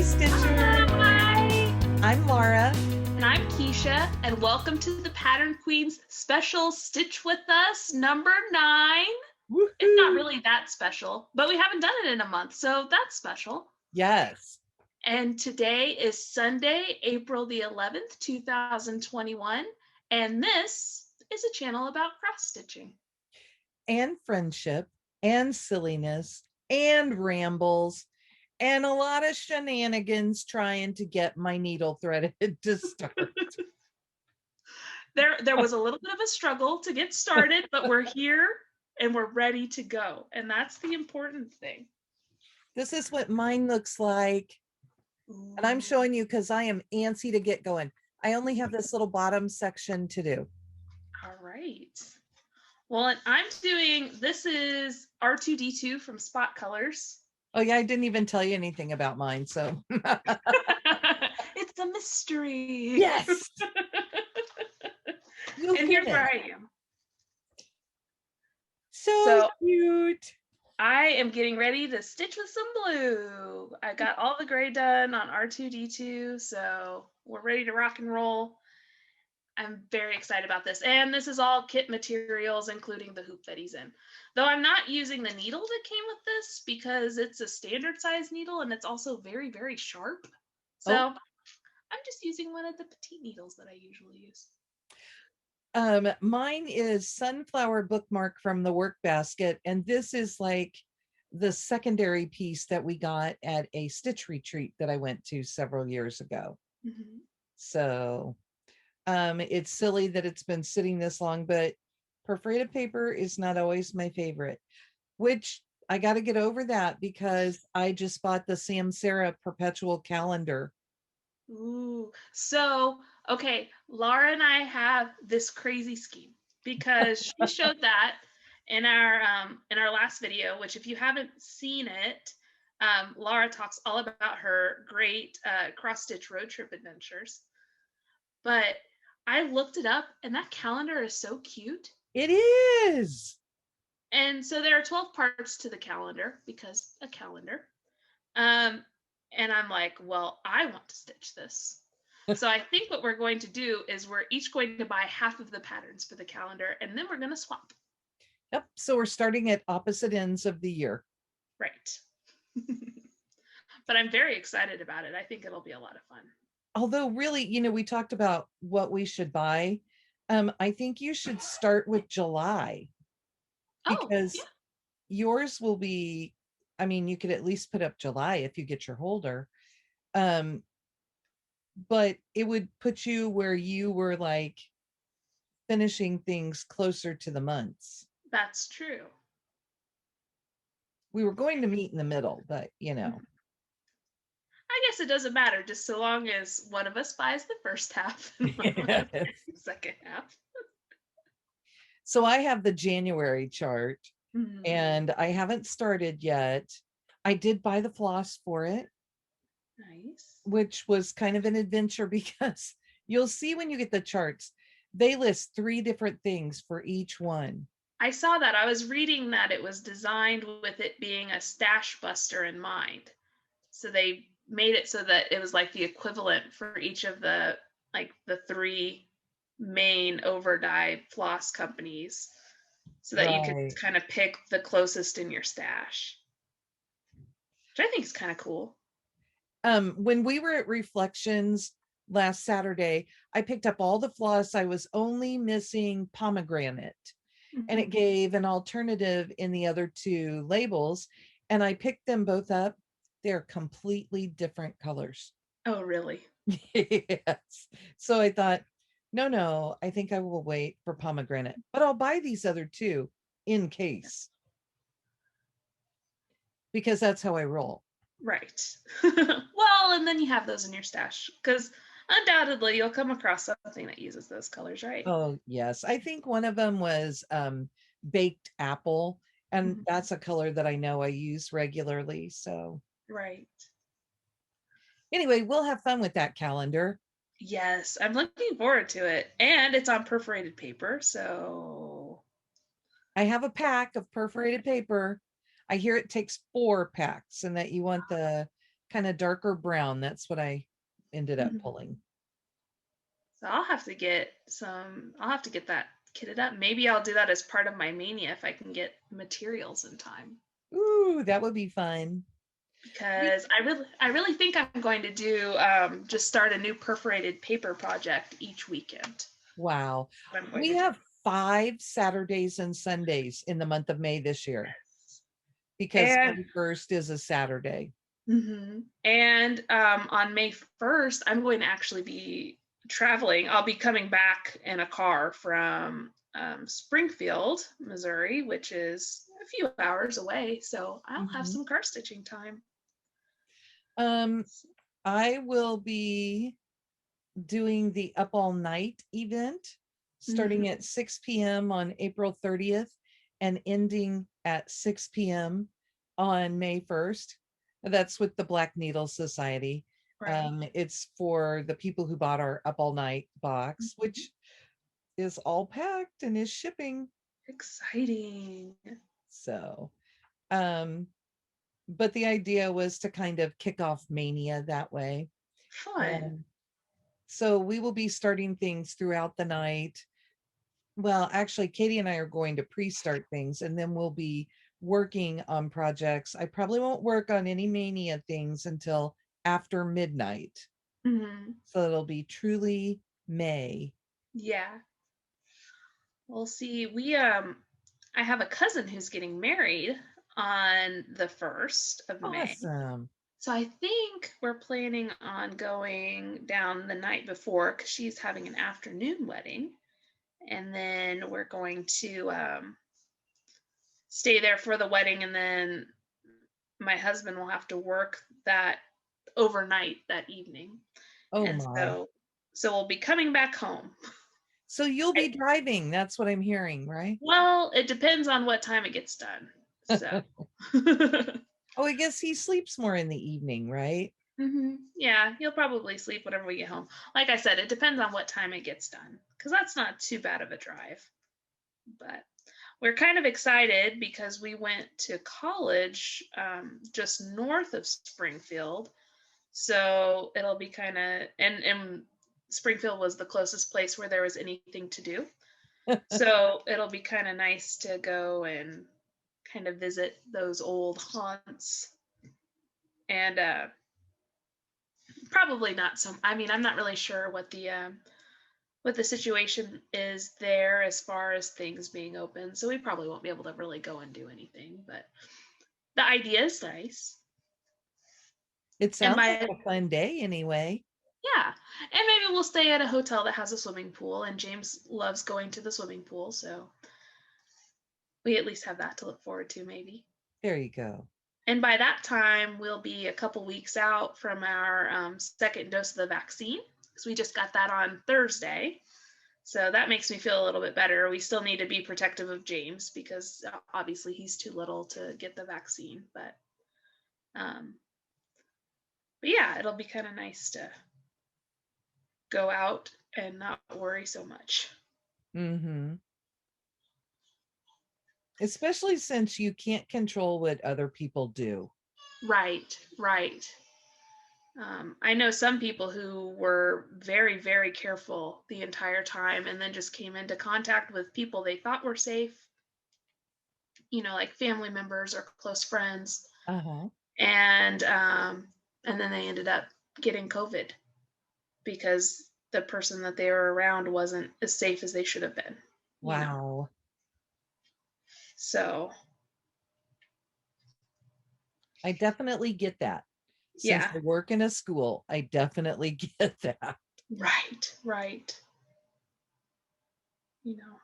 Stitcher. Hi! I'm Laura. And I'm Keisha, and welcome to the Pattern Queen's special Stitch With Us number 9. It's not Woohoo! really that special, but we haven't done it in a month, so that's special. Yes. And today is Sunday, April the 11th, 2021, and this is a channel about cross stitching. And friendship and silliness and rambles and a lot of shenanigans trying to get my needle threaded to start. There was a little bit of a struggle to get started, but we're here and we're ready to go. And that's the important thing. This is what mine looks like. And I'm showing you because I am antsy to get going. I only have this little bottom section to do. All right. Well, and I'm doing, this is R2D2 from Spot Colors. Oh yeah, I didn't even tell you anything about mine, so. It's a mystery. Yes. And here's where I am. So cute. I am getting ready to stitch with some blue. I got all the gray done on R2D2, so we're ready to rock and roll. I'm very excited about this. And this is all kit materials, including the hoop that he's in. Though I'm not using the needle that came with this because it's a standard size needle and it's also very, very sharp. So I'm just using one of the petite needles that I usually use. Mine is Sunflower Bookmark from the Workbasket, and this is like the secondary piece that we got at a stitch retreat that I went to several years ago. Mm-hmm. So it's silly that it's been sitting this long, but perforated paper is not always my favorite, which I got to get over that because I just bought the Samsara perpetual calendar. Ooh, so okay, Laura and I have this crazy scheme because she showed that in our last video, which if you haven't seen it, Laura talks all about her great cross stitch road trip adventures. But I looked it up and that calendar is so cute. It is. And so there are 12 parts to the calendar because a calendar. And I'm like, well, I want to stitch this. So I think what we're going to do is we're each going to buy half of the patterns for the calendar and then we're going to swap. Yep. So we're starting at opposite ends of the year. Right. But I'm very excited about it. I think it'll be a lot of fun. Although really, we talked about what we should buy. I think you should start with July because yours will be, you could at least put up July if you get your holder. But it would put you where you were like finishing things closer to the months. That's true. We were going to meet in the middle, but I guess it doesn't matter, just so long as one of us buys the first half and one of us buys the second half. So I have the January chart and I haven't started yet. I did buy the floss for it. Nice. Which was kind of an adventure because you'll see when you get the charts, they list 3 different things for each one. I saw that. I was reading that it was designed with it being a stash buster in mind. So they made it so that it was like the equivalent for each of the 3 main overdye floss companies so that you could kind of pick the closest in your stash, which I think is kind of cool. When we were at Reflections last Saturday, I picked up all the floss. I was only missing pomegranate, and it gave an alternative in the other 2 labels, and I picked them both up. They're completely different colors. Oh, really? Yes. So I thought, no, I think I will wait for pomegranate, but I'll buy these other 2 in case, because that's how I roll. Right. Well, and then you have those in your stash because undoubtedly you'll come across something that uses those colors, right? Oh, yes. I think one of them was baked apple, and that's a color that I know I use regularly. So, right. Anyway, we'll have fun with that calendar. Yes, I'm looking forward to it. And it's on perforated paper, so I have a pack of perforated paper. I hear it takes 4 packs and that you want the kind of darker brown. That's what I ended up Mhm. pulling. So I'll have to get that kitted up. Maybe I'll do that as part of my mania if I can get materials in time. Ooh, that would be fun. Because I really think I'm going to do just start a new perforated paper project each weekend. Wow. What I'm going We to do. have 5 Saturdays and Sundays in the month of May this year because And May 1st is a Saturday. on May 1st, I'm going to actually be traveling. I'll be coming back in a car from Springfield, Missouri, which is a few hours away. So I'll have Mhm. some car stitching time. Um, I will be doing the Up All Night event starting at 6 p.m. on April 30th and ending at 6 p.m. on May 1st. That's with the Black Needle Society. Right. It's for the people who bought our Up All Night box, Mhm. which is all packed and is shipping. Exciting. So, um, but the idea was to kind of kick off Mania that way. Fun. Um, so we will be starting things throughout the night. Well, actually, Katie and I are going to pre-start things, and then we'll be working on projects. I probably won't work on any Mania things until after midnight. Mhm. So it'll be truly May. Yeah. We'll see. I have a cousin who's getting married on the 1st of May. Awesome. So I think we're planning on going down the night before because she's having an afternoon wedding. And then we're going to stay there for the wedding. And then my husband will have to work that overnight that evening. Oh And my. so we'll be coming back home. So you'll be driving. That's what I'm hearing, right? Well, it depends on what time it gets done. So Oh, I guess he sleeps more in the evening, right? Yeah, he'll probably sleep whenever we get home. Like I said, it depends on what time it gets done, because that's not too bad of a drive. But we're kind of excited because we went to college just north of Springfield. So it'll be kind of, and Springfield was the closest place where there was anything to do. So it'll be kind of nice to go and kind of visit those old haunts. And probably not some. I mean, I'm not really sure what the situation is there as far as things being open. So we probably won't be able to really go and do anything. But the idea is nice. It And sounds like by a fun day anyway. Yeah, and maybe we'll stay at a hotel that has a swimming pool. And James loves going to the swimming pool, so we at least have that to look forward to, maybe. There you go. And by that time, we'll be a couple weeks out from our second dose of the vaccine, because we just got that on Thursday. So that makes me feel a little bit better. We still need to be protective of James because obviously he's too little to get the vaccine. Um, but yeah, it'll be kind of nice to go out and not worry so much. Mm-hmm. Especially since you can't control what other people do. Right, right. I know some people who were very, very careful the entire time and then just came into contact with people they thought were safe, like family members or close friends, Uh-huh. and and then they ended up getting COVID because the person that they were around wasn't as safe as they should have been. Wow. So I definitely get that. Since yeah, I work in a school, I definitely get that. right, right.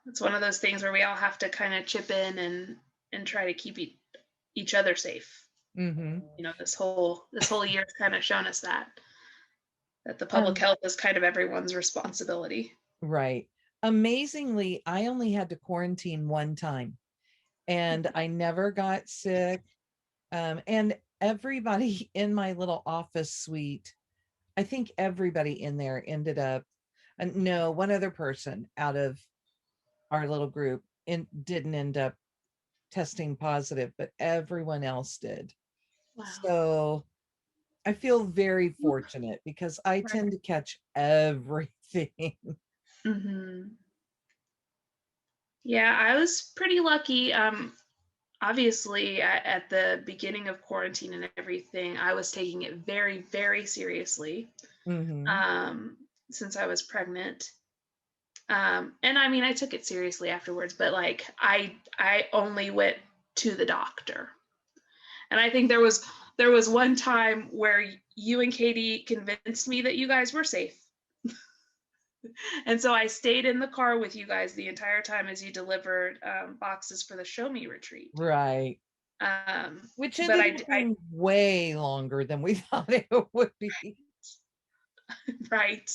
It's one of those things where we all have to kind of chip in and try to keep each other safe. Mm-hmm. This whole year's kind of shown us that the public Um, health is kind of everyone's responsibility. right. Amazingly, I only had to quarantine one time and I never got sick. And everybody in my little office suite, I think everybody in there ended up, no, one other person out of our little group didn't end up testing positive, but everyone else did. Wow. So I feel very fortunate because I Right. tend to catch everything. Hmm. Yeah, I was pretty lucky. Obviously, at the beginning of quarantine and everything, I was taking it very, very seriously. Hmm. Um, since I was pregnant. And I mean, I took it seriously afterwards, but like I only went to the doctor. And I think there was one time where you and Katie convinced me that you guys were safe. And so I stayed in the car with you guys the entire time as you delivered boxes for the Show Me retreat. Right. Which But ended up being way longer than we thought it would be. right.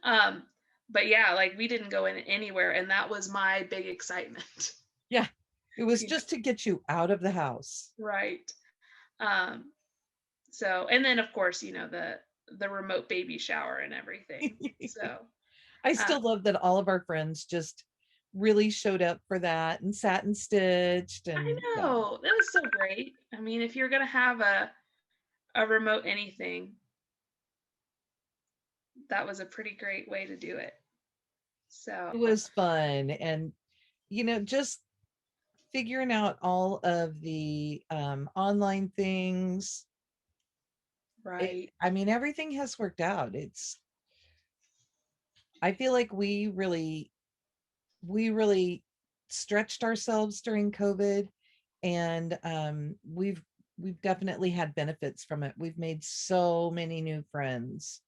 Um, but yeah, like we didn't go in anywhere, and that was my big excitement. Yeah. It was You know, just to get you out of the house. right. Um, so, and then of course, the remote baby shower and everything. So, I uh, still love that all of our friends just really showed up for that and sat and stitched I and yeah. know that was so great. I mean, if you're gonna have a remote anything, that was a pretty great way to do it. So, It was fun. And just figuring out all of the online things. right. I mean, everything has worked out. I feel like we really stretched ourselves during COVID, and we've definitely had benefits from it. We've made so many new friends.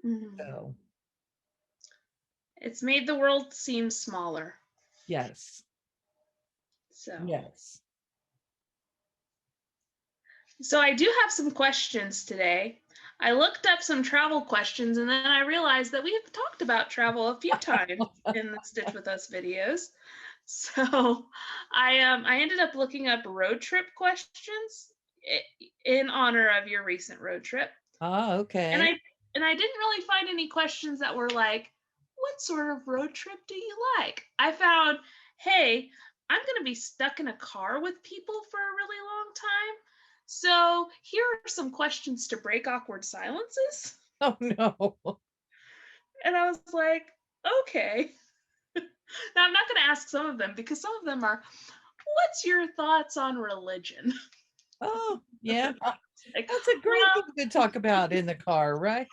Mhm. So It's made the world seem smaller. yes, So, yes. so I do have some questions today. I looked up some travel questions and then I realized that we have talked about travel a few times in the Stitch With Us videos. So I ended up looking up road trip questions in honor of your recent road trip. Ah, And okay. I didn't really find any questions that were like, what sort of road trip do you like? I found, hey, I'm going to be stuck in a car with people for a really long time. So here are some questions to break awkward silences. Oh no. And I was like, okay. Now I'm not going to ask some of them because some of them are, what's your thoughts on religion? Oh, yeah. Like, That's a great well, thing to talk about in the car, right?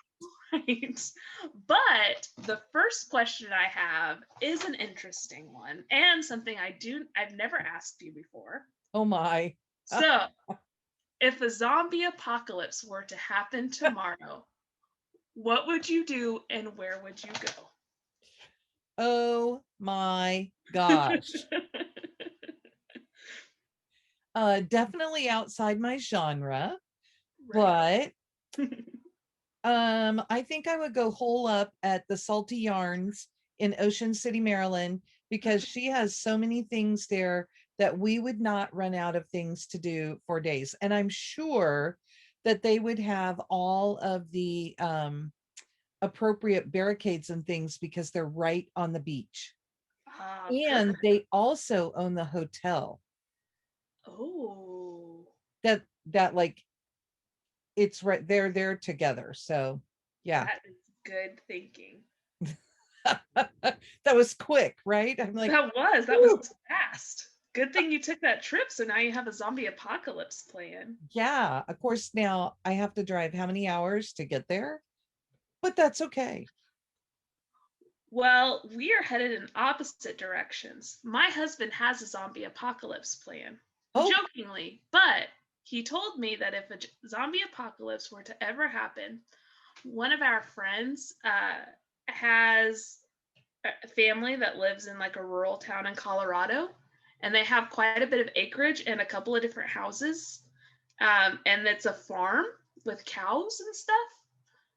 right. But the first question I have is an interesting one and something I've never asked you before. Oh my. So, if a zombie apocalypse were to happen tomorrow, what would you do and where would you go? Oh my gosh. Definitely outside my genre, Right. but I think I would go hole up at the Salty Yarns in Ocean City, Maryland, because she has so many things there that we would not run out of things to do for days. And I'm sure that they would have all of the appropriate barricades and things because they're right on the beach. And Perfect. they also own the hotel Oh, that like it's right there together. So yeah. that is good thinking. That was quick, right? I'm like, That was whew. fast. Good thing you took that trip, so now you have a zombie apocalypse plan. Yeah. Of course, now I have to drive how many hours to get there? But that's okay. Well, we are headed in opposite directions. My husband has a zombie apocalypse plan, Oh, jokingly, but he told me that if a zombie apocalypse were to ever happen, one of our friends has a family that lives in like a rural town in Colorado, and they have quite a bit of acreage and a couple of different houses. And it's a farm with cows and stuff.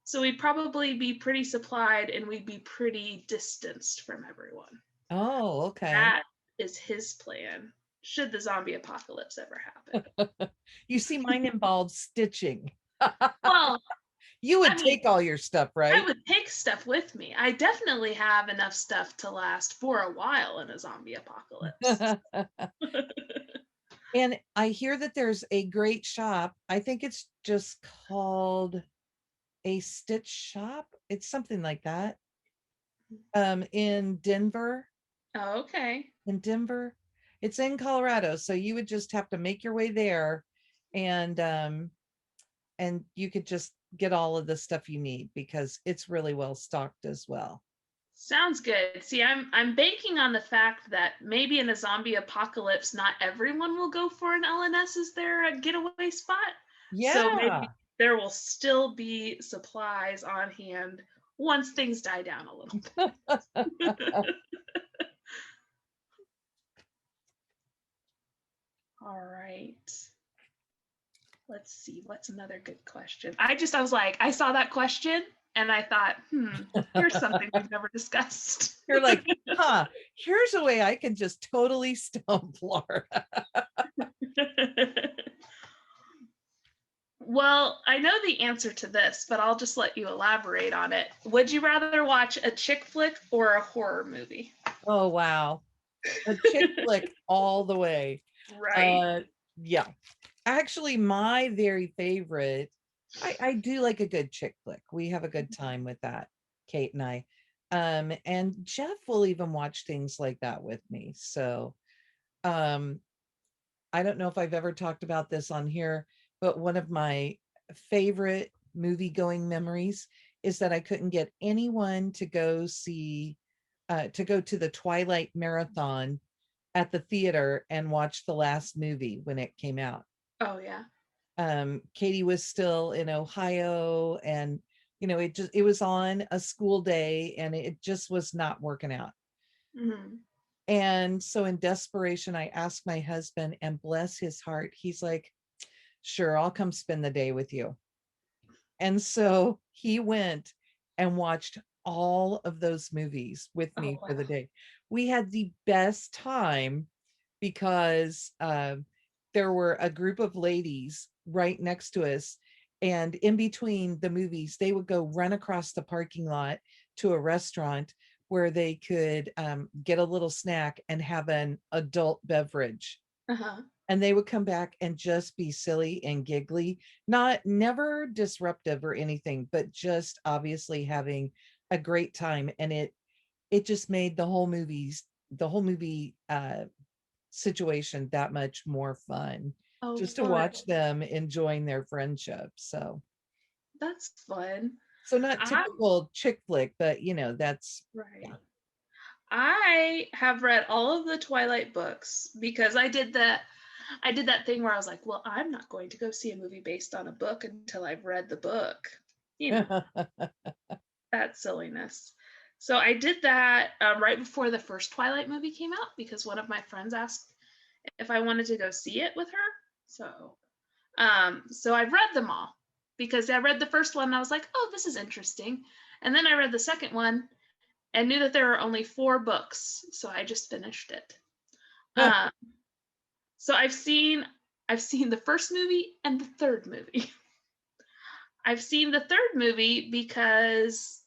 So we'd probably be pretty supplied and we'd be pretty distanced from everyone. oh, okay. That is his plan, should the zombie apocalypse ever happen. You see, mine involves stitching. Well, You I would mean, take all your stuff, I right? would take stuff with me. I definitely have enough stuff to last for a while in a zombie apocalypse. And I hear that there's a great shop. I think it's just called a Stitch Shop. It's something like that. In Denver. Oh, okay. In Denver. It's in Colorado. So you would just have to make your way there and you could just get all of the stuff you need because it's really well stocked as well. Sounds good. See, I'm banking on the fact that maybe in a zombie apocalypse, not everyone will go for an LNS as their getaway spot. So maybe Yeah. there will still be supplies on hand once things die down a little bit. All right. Let's see. What's another good question? I was like, I saw that question and I thought, here's something we've never discussed. You're like, here's a way I can just totally stump Laura. Well, I know the answer to this, but I'll just let you elaborate on it. Would you rather watch a chick flick or a horror movie? Oh, wow. A chick flick all the way. Right. Yeah. Actually, my very favorite, I do like a good chick flick. We have a good time with that, Kate and I. And Jeff will even watch things like that with me. So I don't know if I've ever talked about this on here, but one of my favorite movie going memories is that I couldn't get anyone to go to the Twilight Marathon at the theater and watch the last movie when it came out. Oh, yeah. Katie was still in Ohio, and it was on a school day and it just was not working out. Mm-hmm. And so in desperation, I asked my husband, and bless his heart, he's like, sure, I'll come spend the day with you. And so he went and watched all of those movies with Oh, me for wow. the day. We had the best time because there were a group of ladies right next to us. And in between the movies, they would go run across the parking lot to a restaurant where they could get a little snack and have an adult beverage. Uh-huh. And they would come back and just be silly and giggly, never disruptive or anything, but just obviously having a great time. And it just made the whole movie situation that much more fun, Oh, just to fun. watch them enjoying their friendship. That's fun. So not I, typical chick flick, but that's right. yeah. I have read all of the Twilight books because I did that thing where I was like, well, I'm not going to go see a movie based on a book until I've read the book. That silliness. So I did that right before the first Twilight movie came out because one of my friends asked if I wanted to go see it with her. So I've read them all because I read the first one and I was like, oh, this is interesting. And then I read the second one and knew that there were only 4 books. So I just finished it. So I've seen the first movie and the third movie. I've seen the third movie because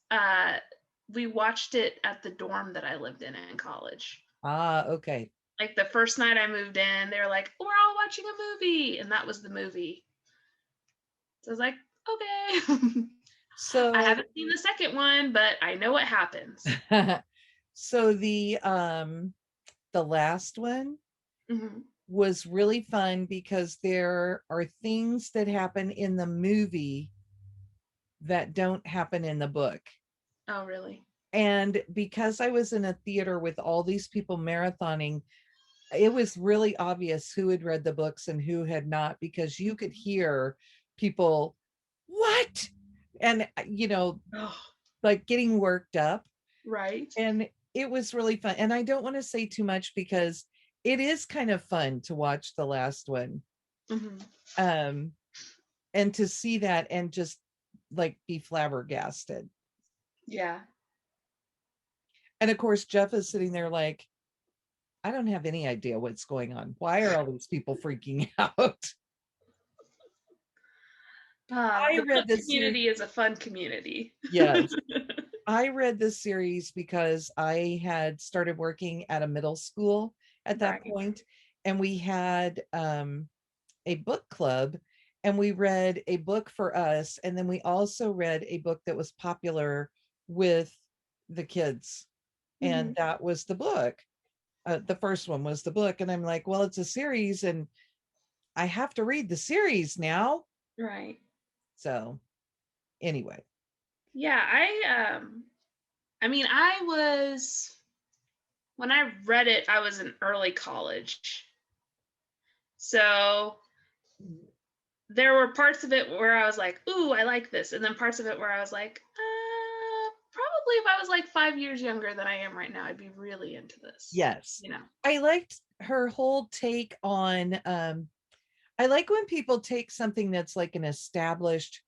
we watched it at the dorm that I lived in college. Okay. Like the first night I moved in, they were like, we're all watching a movie. And that was the movie. So I was like, okay. So I haven't seen the second one, but I know what happens. so the last one was really fun because there are things that happen in the movie that don't happen in the book. Oh, really? And because I was in a theater with all these people marathoning, it was really obvious who had read the books and who had not, because you could hear people, what? And, like getting worked up. Right. And it was really fun. And I don't want to say too much because it is kind of fun to watch the last one. And to see that and just like be flabbergasted. Yeah. And of course, Jeff is sitting there like, I don't have any idea what's going on. Why are all these people freaking out? The book community is a fun community. Yes. I read this series because I had started working at a middle school at that point, and we had a book club, and we read a book for us, and then we also read a book that was popular with the kids, and Mhm. that was the book. The first one was the book, and I'm like, well, it's a series, and I have to read the series now. Right. So anyway. Yeah, I mean, I was when I read it, I was in early college. So there were parts of it where I was like, "Ooh, I like this," and then parts of it where I was like, probably if I was like 5 years younger than I am right now, I'd be really into this." Yes. You know. I liked her whole take on I like when people take something that's like an established,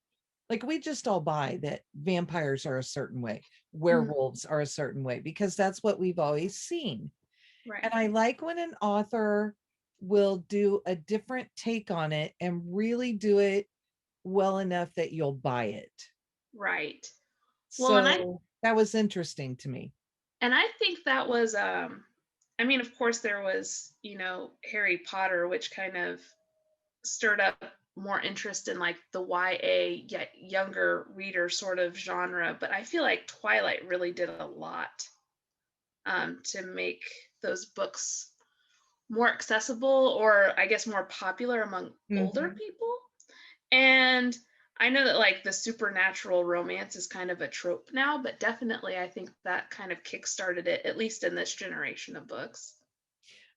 like we just all buy that vampires are a certain way, Mhm. werewolves are a certain way, because that's what we've always seen. And Right. I like when an author will do a different take on it and really do it well enough that you'll buy it. Right. Well, So that was interesting to me. I think that was I mean, of course there was, Harry Potter, which kind of stirred up more interest in like the YA yet younger reader sort of genre, but I feel like Twilight really did a lot to make those books more accessible, or I guess more popular among older Mhm. people. And I know that like the supernatural romance is kind of a trope now, but definitely I think that kind of kickstarted it, at least in this generation of books.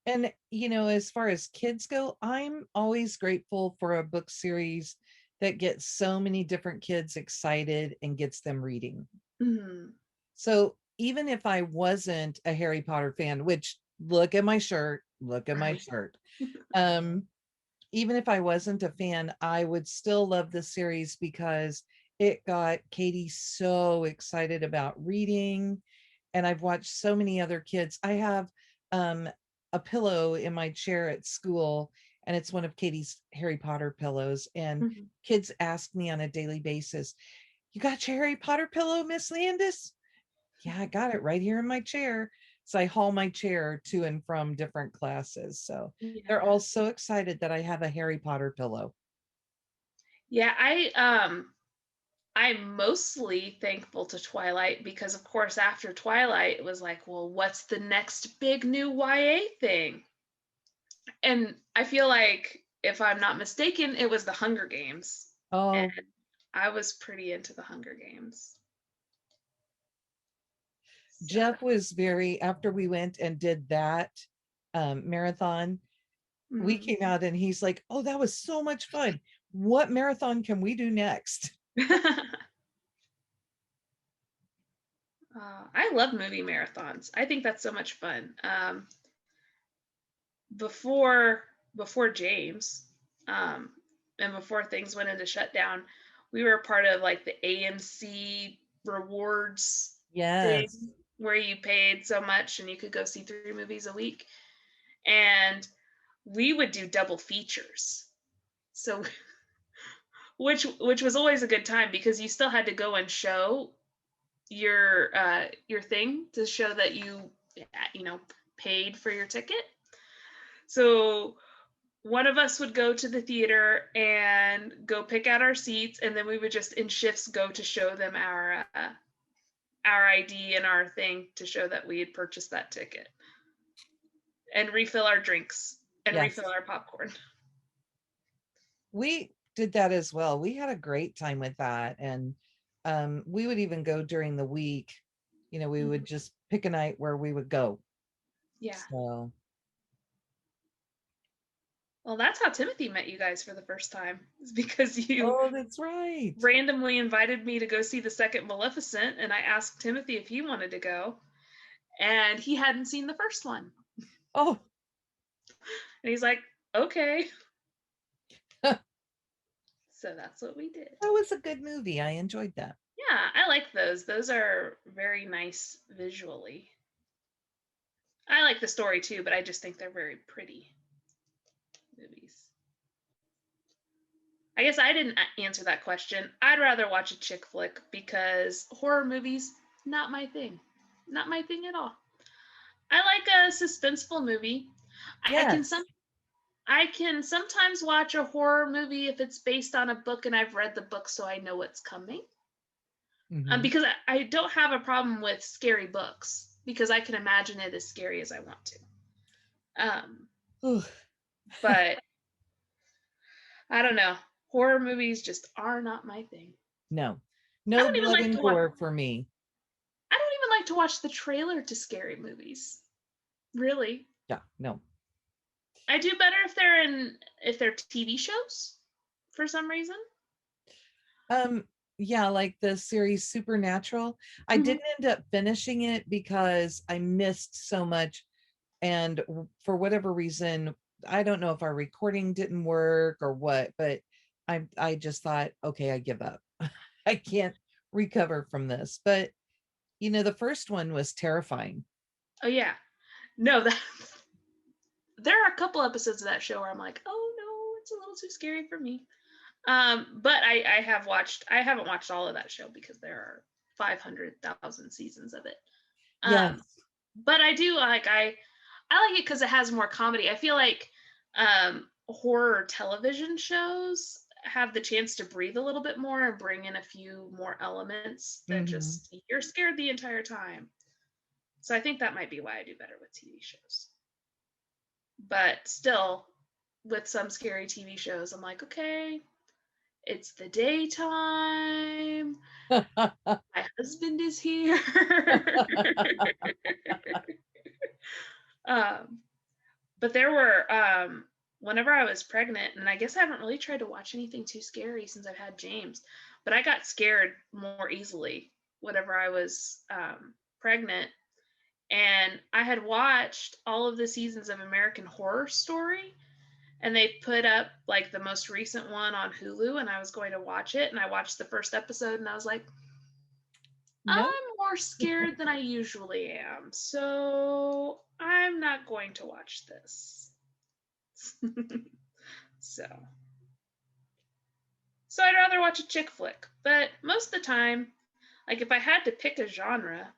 And, as far as kids go, I'm always grateful for a book series that gets so many different kids excited and gets them reading. Mhm. So even if I wasn't a Harry Potter fan, which look at my shirt, look at my Right. shirt. Um, Even if I wasn't a fan, I would still love the series because it got Katie so excited about reading. And I've watched so many other kids. I have um, a pillow in my chair at school, and it's one of Katie's Harry Potter pillows. And Mhm. kids ask me on a daily basis, "You got your Harry Potter pillow, Miss Landis?" "Yeah, I got it right here in my chair." So I haul my chair to and from different classes. So they're Yeah. all so excited that I have a Harry Potter pillow. Yeah, I'm mostly thankful to Twilight because of course after Twilight it was like, well, what's the next big new YA thing? And I feel like if I'm not mistaken, it was the Hunger Games. And Oh, I was pretty into the Hunger Games. So, Jeff was very, after we went and did that marathon, we mhm. came out and he's like, "Oh, that was so much fun. What marathon can we do next?" I love movie marathons. I think that's so much fun. Before before James, um, and before things went into shutdown, we were part of like the AMC rewards thing Yes. where you paid so much and you could go see 3 movies a week. And we would do double features. So which was always a good time because you still had to go and show your thing to show that you know paid for your ticket. So one of us would go to the theater and go pick out our seats, and then we would just in shifts go to show them our ID and our thing to show that we had purchased that ticket, and refill our drinks and refill Yes. our popcorn. We did that as well. We had a great time with that. And we would even go during the week. We would just pick a night where we would go. Yeah. So, Well, that's how Timothy met you guys for the first time. It's because you oh, that's right. randomly invited me to go see the second Maleficent, and I asked Timothy if he wanted to go, and he hadn't seen the first one. Oh, And he's like, okay. that So that's what we did. was a good movie. I enjoyed that. Yeah, I like those. Those are very nice visually. I like the story too, but I just think they're very pretty movies. I guess I didn't answer that question. I'd rather watch a chick flick because horror movies, not my thing. Not my thing at all. I like a suspenseful movie. I can Yes. I can sometimes watch a horror movie if it's based on a book and I've read the book so I know what's coming. Because I don't have a problem with scary books because I can imagine it as scary as I want to. But I don't know. Horror movies just are not my thing. No I don't even blood like and to watch. gore for me. I don't even like to watch the trailer to scary movies. Really? Yeah, no. I do better if they're TV shows for some reason. Yeah, like the series Supernatural. I didn't end up finishing it because I missed so much, and for whatever reason, I don't know if our recording didn't work or what, but I just thought, okay, I give up. I can't recover from this. But the first one was terrifying. Oh yeah. No, there are a couple episodes of that show where I'm like, oh no, it's a little too scary for me. But I haven't watched all of that show because there are 500,000 seasons of it. Yes. But I do like I like it because it has more comedy. I feel like horror television shows have the chance to breathe a little bit more and bring in a few more elements than just you're scared the entire time. So I think that might be why I do better with TV shows. But still, with some scary TV shows, I'm like, okay, it's the daytime. My husband is here. But there were whenever I was pregnant, and I guess I haven't really tried to watch anything too scary since I've had James, but I got scared more easily whenever I was pregnant. And I had watched all of the seasons of American Horror Story, and they put up like the most recent one on Hulu, and I was going to watch it, and I watched the first episode, and I was like, no. I'm more scared than I usually am, so I'm not going to watch this. So I'd rather watch a chick flick, but most of the time, like if I had to pick a genre,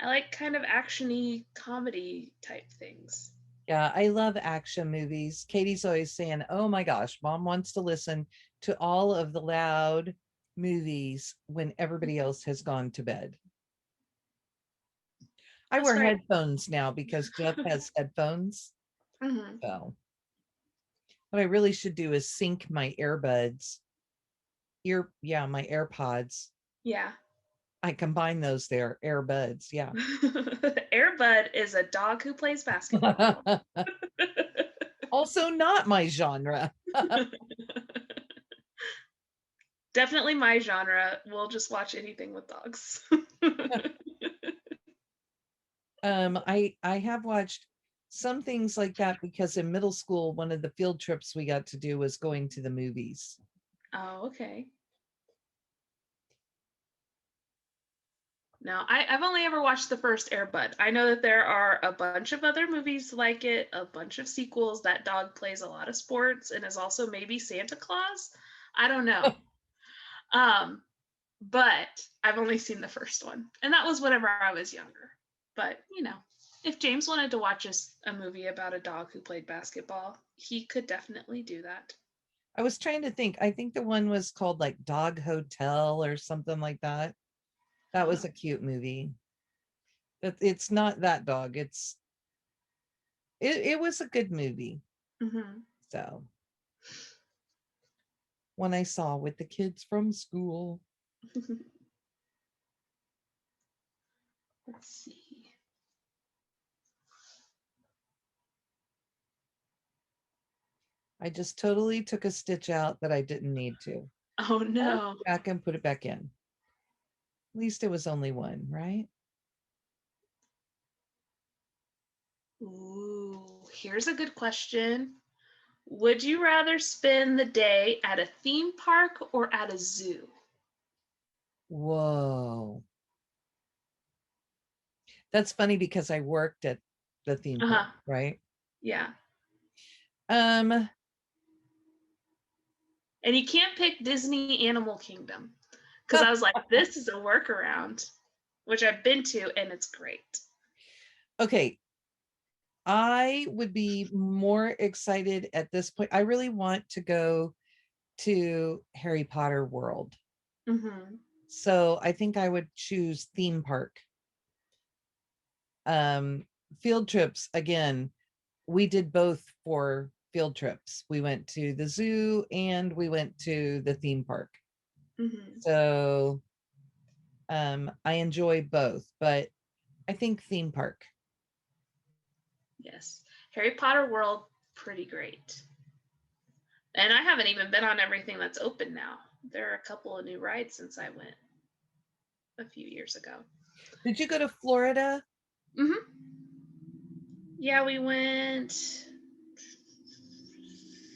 I like kind of actiony comedy type things. Yeah, I love action movies. Katie's always saying, oh my gosh, mom wants to listen to all of the loud movies when everybody else has gone to bed. I wear headphones now because Jeff has headphones. So what I really should do is sync my earbuds. My AirPods. Yeah. I combine those there, earbuds. Yeah. Airbud is a dog who plays basketball. Also not my genre. Definitely my genre. We'll just watch anything with dogs. I have watched some things like that because in middle school, one of the field trips we got to do was going to the movies. Oh, okay. No, I've only ever watched the first Airbud. I know that there are a bunch of other movies like it, a bunch of sequels. That dog plays a lot of sports and is also maybe Santa Claus. I don't know. But I've only seen the first one. And that was whenever I was younger. But, if James wanted to watch a movie about a dog who played basketball, he could definitely do that. I was trying to think. I think the one was called like Dog Hotel or something like that. That was a cute movie. But it's not that dog. It was a good movie. So one I saw with the kids from school. Let's see. I just totally took a stitch out that I didn't need to. Oh no. Back and put it back in. At least it was only one, right? Ooh, here's a good question. Would you rather spend the day at a theme park or at a zoo? Whoa. That's funny because I worked at the theme park, right? Yeah. And you can't pick Disney Animal Kingdom because I was like, this is a workaround, which I've been to and it's great. Okay. I would be more excited at this point. I really want to go to Harry Potter World. Mm-hmm. So I think I would choose theme park. Field trips, again, we did both for field trips. We went to the zoo and we went to the theme park. Mm-hmm. So I enjoy both, but I think theme park. Yes. Harry Potter World, pretty great. And I haven't even been on everything that's open now. There are a couple of new rides since I went a few years ago. Did you go to Florida? Mm-hmm. Yeah, we went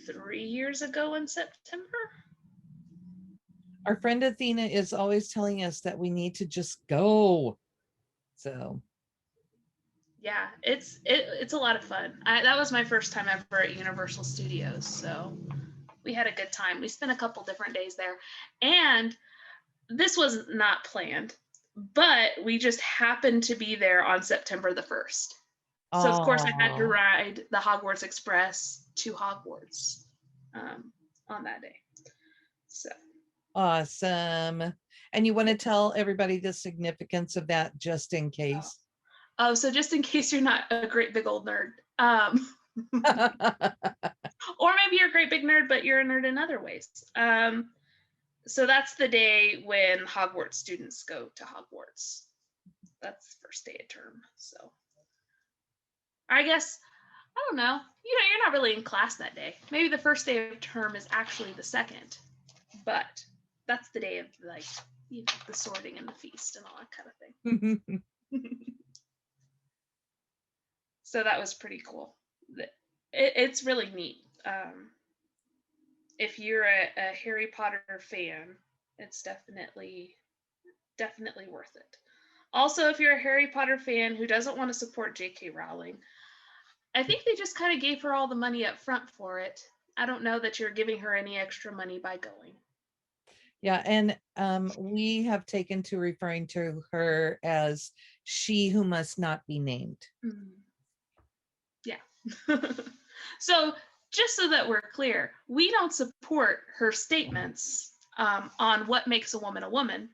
3 years ago in September. Our friend Athena is always telling us that we need to just go. So Yeah, it's a lot of fun. That was my first time ever at Universal Studios, so we had a good time. We spent a couple different days there, and this was not planned, but we just happened to be there on September the 1st. So of course I had to ride the Hogwarts Express to Hogwarts on that day. So awesome. And you want to tell everybody the significance of that just in case? Oh, so just in case you're not a great big old nerd, or maybe you're a great big nerd, but you're a nerd in other ways. So that's the day when Hogwarts students go to Hogwarts. That's first day of term. So I guess, I don't know, you're not really in class that day. Maybe the first day of term is actually the second, but that's the day of like, the sorting and the feast and all that kind of thing. So that was pretty cool. It's really neat. If you're a Harry Potter fan, it's definitely worth it. Also, if you're a Harry Potter fan who doesn't want to support J.K. Rowling, I think they just kind of gave her all the money up front for it. I don't know that you're giving her any extra money by going. Yeah, and we have taken to referring to her as she who must not be named. Mm. Yeah. So just so that we're clear, we don't support her statements on what makes a woman a woman.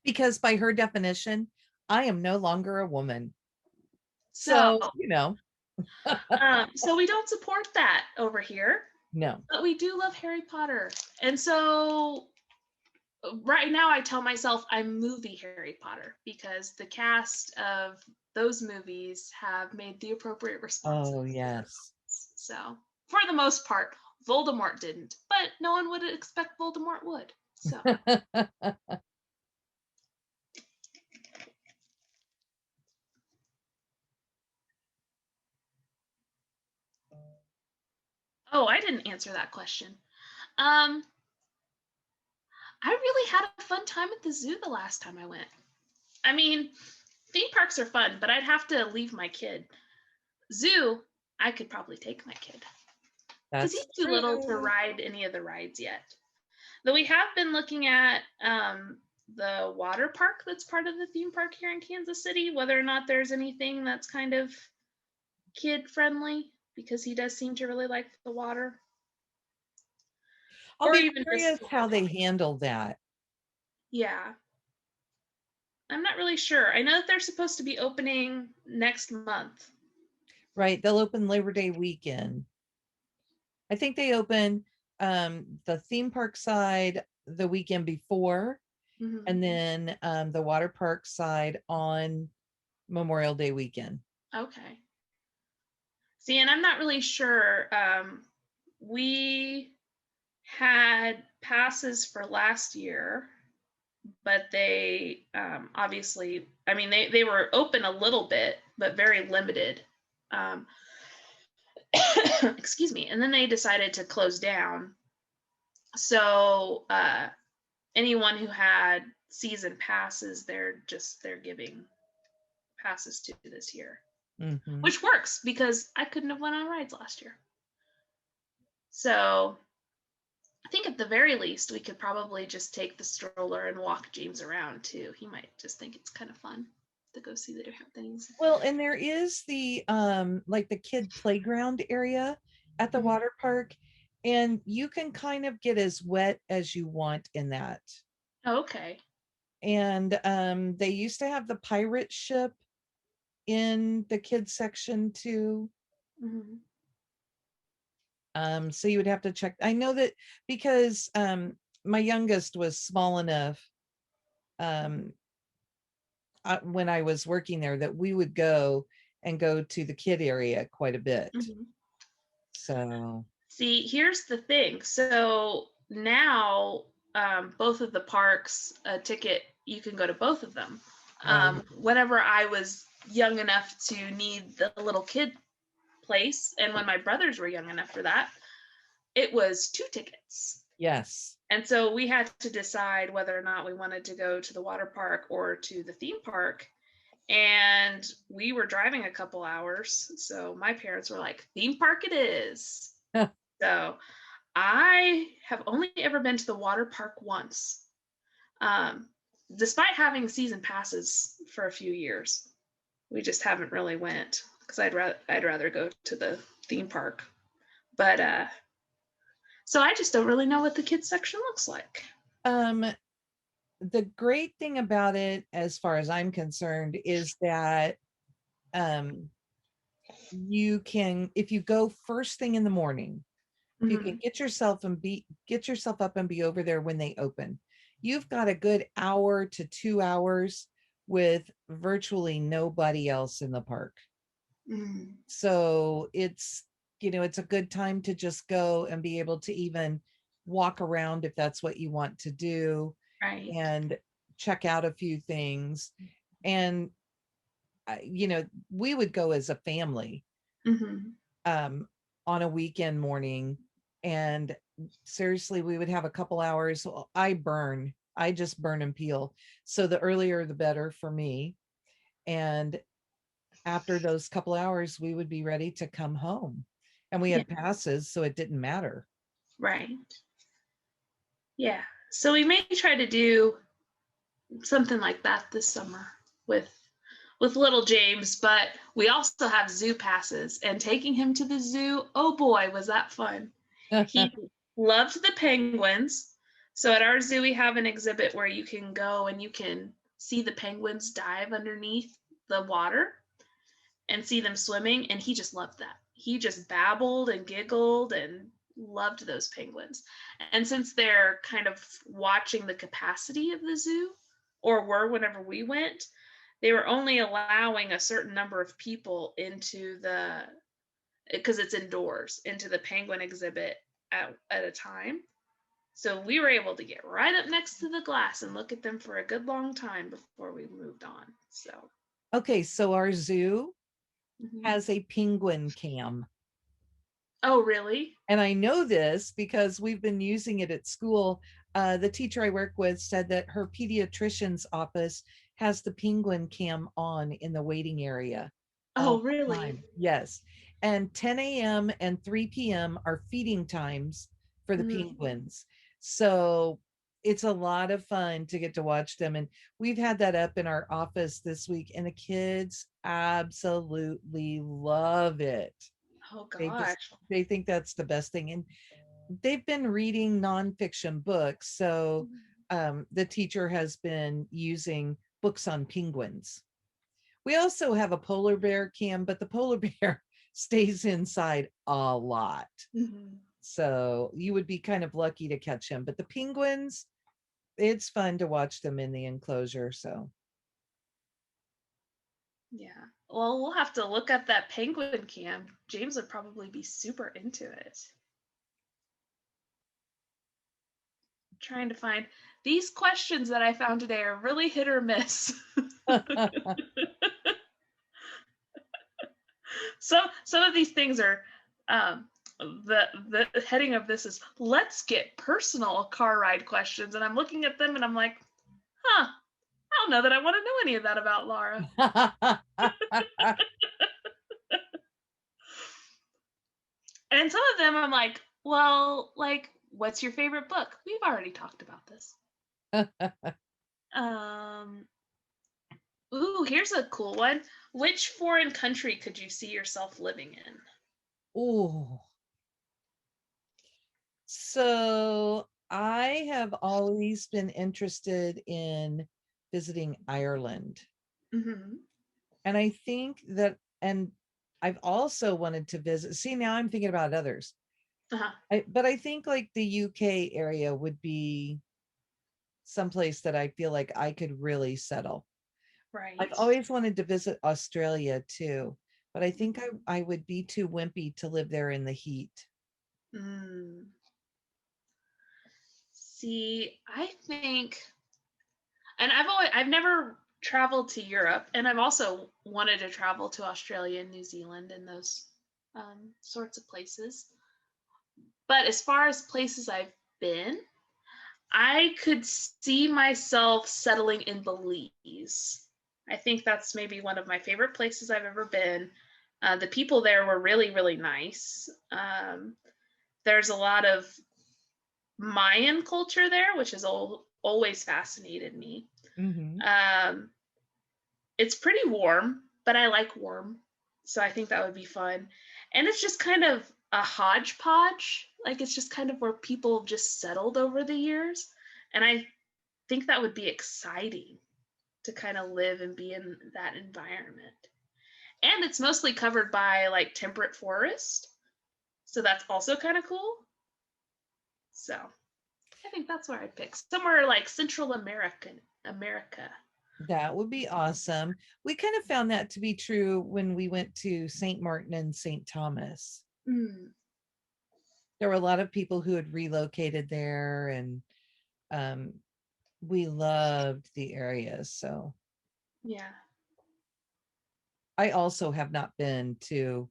Because by her definition, I am no longer a woman. So, so we don't support that over here. No. But we do love Harry Potter. And so right now I tell myself I'm movie Harry Potter because the cast of those movies have made the appropriate responses. Oh, yes. So for the most part, Voldemort didn't, but no one would expect Voldemort would. So oh, I didn't answer that question. I really had a fun time at the zoo the last time I went. I mean, theme parks are fun, but I'd have to leave my kid. Zoo, I could probably take my kid because he's too little to ride any of the rides yet. Though we have been looking at the water park that's part of the theme park here in Kansas City, whether or not there's anything that's kind of kid friendly, because he does seem to really like the water. I'll be curious how they handle that. Yeah. I'm not really sure. I know that they're supposed to be opening next month. Right. They'll open Labor Day weekend. I think they open the theme park side the weekend before, and then the water park side on Memorial Day weekend. Okay. See, and I'm not really sure. We had passes for last year, but they obviously, I mean, they were open a little bit, but very limited. Excuse me. And then they decided to close down. So anyone who had season passes, they're giving passes to this year, which works because I couldn't have went on rides last year. So I think at the very least, we could probably just take the stroller and walk James around too. He might just think it's kind of fun. to go see the different things. Well, and there is the like the kid playground area at the Mhm. water park, and you can kind of get as wet as you want in that. Okay. And they used to have the pirate ship in the kids section too. Mhm. So you would have to check. I know that because my youngest was small enough um when I was working there that we would go to the kid area quite a bit. Mhm. So See, here's the thing. So now, both of the parks, a ticket, you can go to both of them. right. Whenever I was young enough to need the little kid place, and when my brothers were young enough for that, it was 2 tickets. Yes. And so we had to decide whether or not we wanted to go to the water park or to the theme park. And we were driving a couple hours. So my parents were like, theme park it is. So I have only ever been to the water park once, um, despite having season passes for a few years. We just haven't really went because I'd rather go to the theme park. But so I just don't really know what the kids section looks like. um the great thing about it as far as I'm concerned is that um you can, if you go first thing in the morning, you can Mm-hmm. get yourself up and be over there when they open. You've got a good hour to 2 hours with virtually nobody else in the park. Mm-hmm. So it's, it's a good time to just go and be able to even walk around if that's what you want to do Right. and check out a few things. And we would go as a family Mm-hmm. um on a weekend morning, and seriously we would have a couple hours. Well, I just burn and peel, so the earlier the better for me. And after those couple hours we would be ready to come home, and we Yeah. had passes so it didn't matter. Right. Yeah. So we may try to do something like that this summer with little James, but we also have zoo passes, and taking him to the zoo, oh boy, was that fun. He loved the penguins. So at our zoo we have an exhibit where you can go and you can see the penguins dive underneath the water and see them swimming, and he just loved that. He just babbled and giggled and loved those penguins. And since they're kind of watching the capacity of the zoo, or were whenever we went, they were only allowing a certain number of people into the, because it's indoors, into the penguin exhibit at a time. So we were able to get right up next to the glass and look at them for a good long time before we moved on. So Okay, so our zoo mhm. has a penguin cam. Oh really? And I know this because we've been using it at school. The teacher I work with said that her pediatrician's office has the penguin cam on in the waiting area all Oh the really? time. Yes. And 10 a.m. and 3 p.m. are feeding times for the Mm. penguins. So it's a lot of fun to get to watch them. And we've had that up in our office this week, and the kids absolutely love it. Oh They just gosh. they think that's the best thing. And they've been reading nonfiction books. So the teacher has been using books on penguins. We also have a polar bear cam, but the polar bear stays inside a lot. Mhm. So you would be kind of lucky to catch him. But the penguins, it's fun to watch them in the enclosure. So Yeah. Well, we'll have to look up that penguin cam. James would probably be super into it. I'm trying to find these questions that I found today are really hit or miss. Some of these things are um the heading of this is let's get personal car ride questions, and I'm looking at them and I'm like, huh, I don't know that I want to know any of that about Laura. And some of them I'm like, well, like, what's your favorite book? We've already talked about this. Um, ooh, Ooh, here's a cool one. Which foreign country could you see yourself living in? Oh, so I have always been interested in visiting Ireland. Mm-hmm. And I think that, and I've also wanted to visit. See, now I'm thinking about others. Uh-huh. But I think like the UK area would be someplace that I feel like I could really settle. I've Right. always wanted to visit Australia too, but I think I would be too wimpy to live there in the heat. Mm. See, I think, and I've never traveled to Europe, and I've also wanted to travel to Australia and New Zealand and those sorts of places. But as far as places I've been, I could see myself settling in Belize. I think that's maybe one of my favorite places I've ever been. The people there were really, really nice. There's a lot of Mayan culture there, which has always fascinated me. Hmm. Um, it's pretty warm, but I like warm. So I think that would be fun. And it's just kind of a hodgepodge. Like it's just kind of where people just settled over the years. And I think that would be exciting to kind of live and be in that environment. And it's mostly covered by like temperate forest. So that's also kind of cool. So I think that's where I'd pick. Somewhere like Central America. That would be awesome. We kind of found that to be true when we went to St. Martin and St. Thomas. Mm, There were a lot of people who had relocated there, and um, we loved the area. So yeah. I also have not been to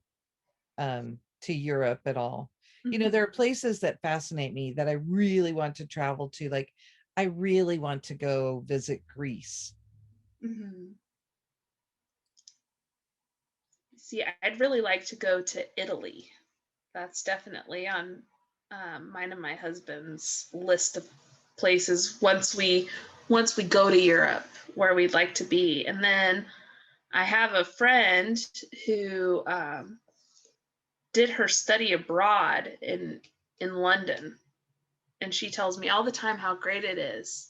Europe at all. You know, there are places that fascinate me that I really want to travel to. Like, I really want to go visit Greece. Mm-hmm. See, I'd really like to go to Italy. That's definitely on mine and my husband's list of places once we go to Europe where we'd like to be. And then I have a friend who did her study abroad in London, and she tells me all the time how great it is.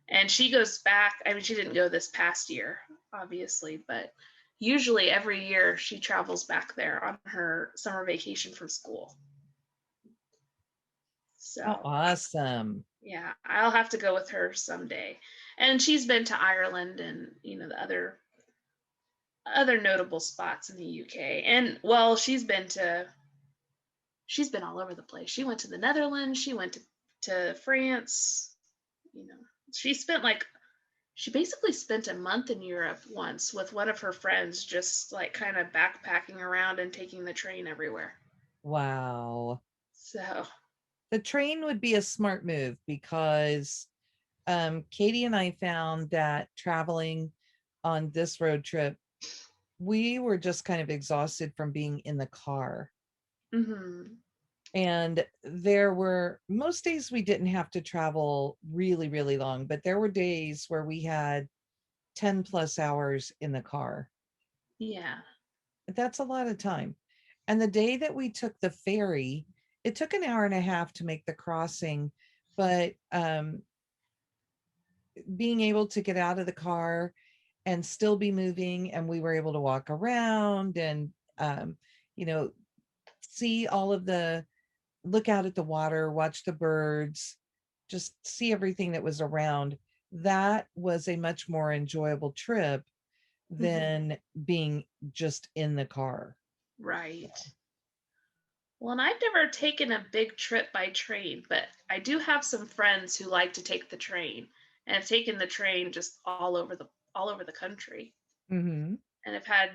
And she goes back. I mean, she didn't go this past year, obviously, but usually every year she travels back there on her summer vacation from school. Oh, So awesome. yeah, I'll have to go with her someday. And she's been to Ireland and the other notable spots in the UK. And well, she's been all over the place. She went to the Netherlands, she went to France, you know. She spent like she basically spent a month in Europe once with one of her friends, just like kind of backpacking around and taking the train everywhere. Wow. So, The train would be a smart move because Katie and I found that traveling on this road trip, we were just kind of exhausted from being in the car. mm-hmm. And there were most days we didn't have to travel really, really long, but there were days where we had 10 plus hours in the car. Yeah. That's a lot of time. And the day that we took the ferry, it took an hour and a half to make the crossing, but being able to get out of the car and still be moving, and we were able to walk around and you know see all of the look out at the water, watch the birds, just see everything that was around. That was a much more enjoyable trip Mm-hmm. than being just in the car. Right. Well, and I've never taken a big trip by train, but I do have some friends who like to take the train and have taken the train just all over the country Hmm. and have had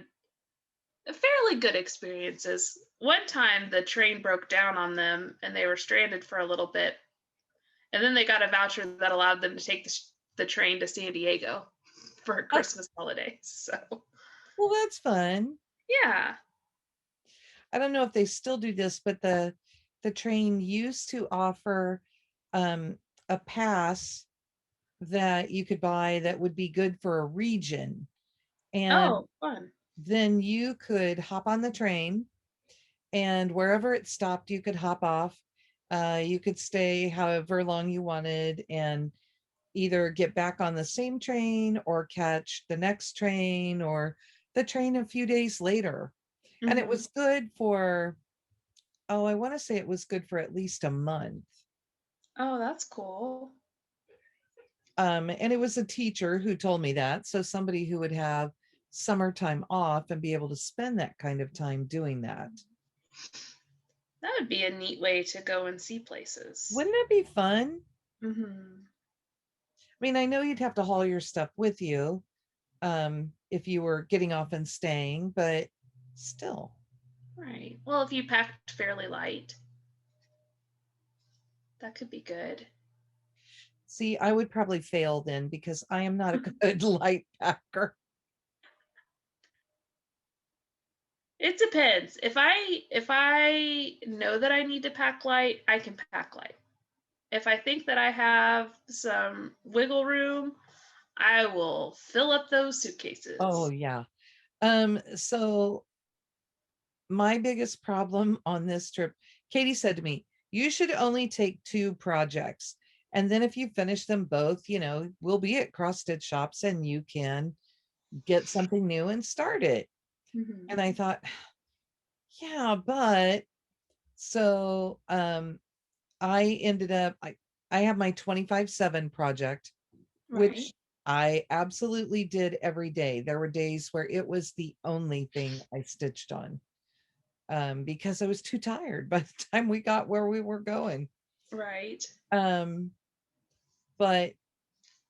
fairly good experiences. One time the train broke down on them and they were stranded for a little bit, and then they got a voucher that allowed them to take the train to San Diego for Christmas holidays. So, Well, that's fun. yeah. I don't know if they still do this, but the train used to offer um, a pass that you could buy that would be good for a region. And Oh, fun. then you could hop on the train, and wherever it stopped, you could hop off. You could stay however long you wanted and either get back on the same train or catch the next train or the train a few days later. And it Mm-hmm. was good for, oh, I want to say it was good for at least a month. Oh, that's cool. And it was a teacher who told me that. So somebody who would have summertime off and be able to spend that kind of time doing that. That would be a neat way to go and see places. Wouldn't that be fun? Mm-hmm. I mean, I know you'd have to haul your stuff with you if you were getting off and staying, but still. Right. Well, if you packed fairly light, that could be good. See, I would probably fail then because I am not a good light packer. It depends. If I know that I need to pack light, I can pack light. If I think that I have some wiggle room, I will fill up those Oh suitcases. yeah. So my biggest problem on this trip, Katie said to me, you should only take 2 projects. And then if you finish them both, we'll be at cross stitch shops and you can get something new and start it. Mm-hmm. And I thought, yeah, but so I ended up I have my 25/7 project, Right. which I absolutely did every day. There were days where it was the only thing I stitched on because I was too tired by the time we got where we were going. Right. Um, but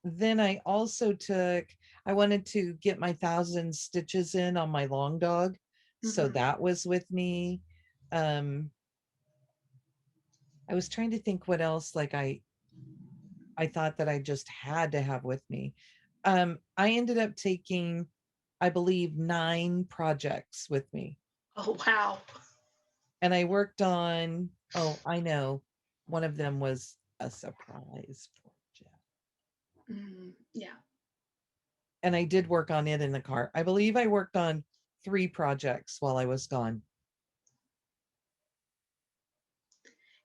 then I wanted to get my 1,000 stitches in on my long dog. So Mm-hmm. that was with me. Um, I was trying to think what else like I thought that I just had to have with me. I ended up taking, I believe, 9 projects with me. Oh, wow. And I worked on, oh, I know, one of them was a surprise project. Yeah. And I did work on it in the car. I believe I worked on 3 projects while I was gone.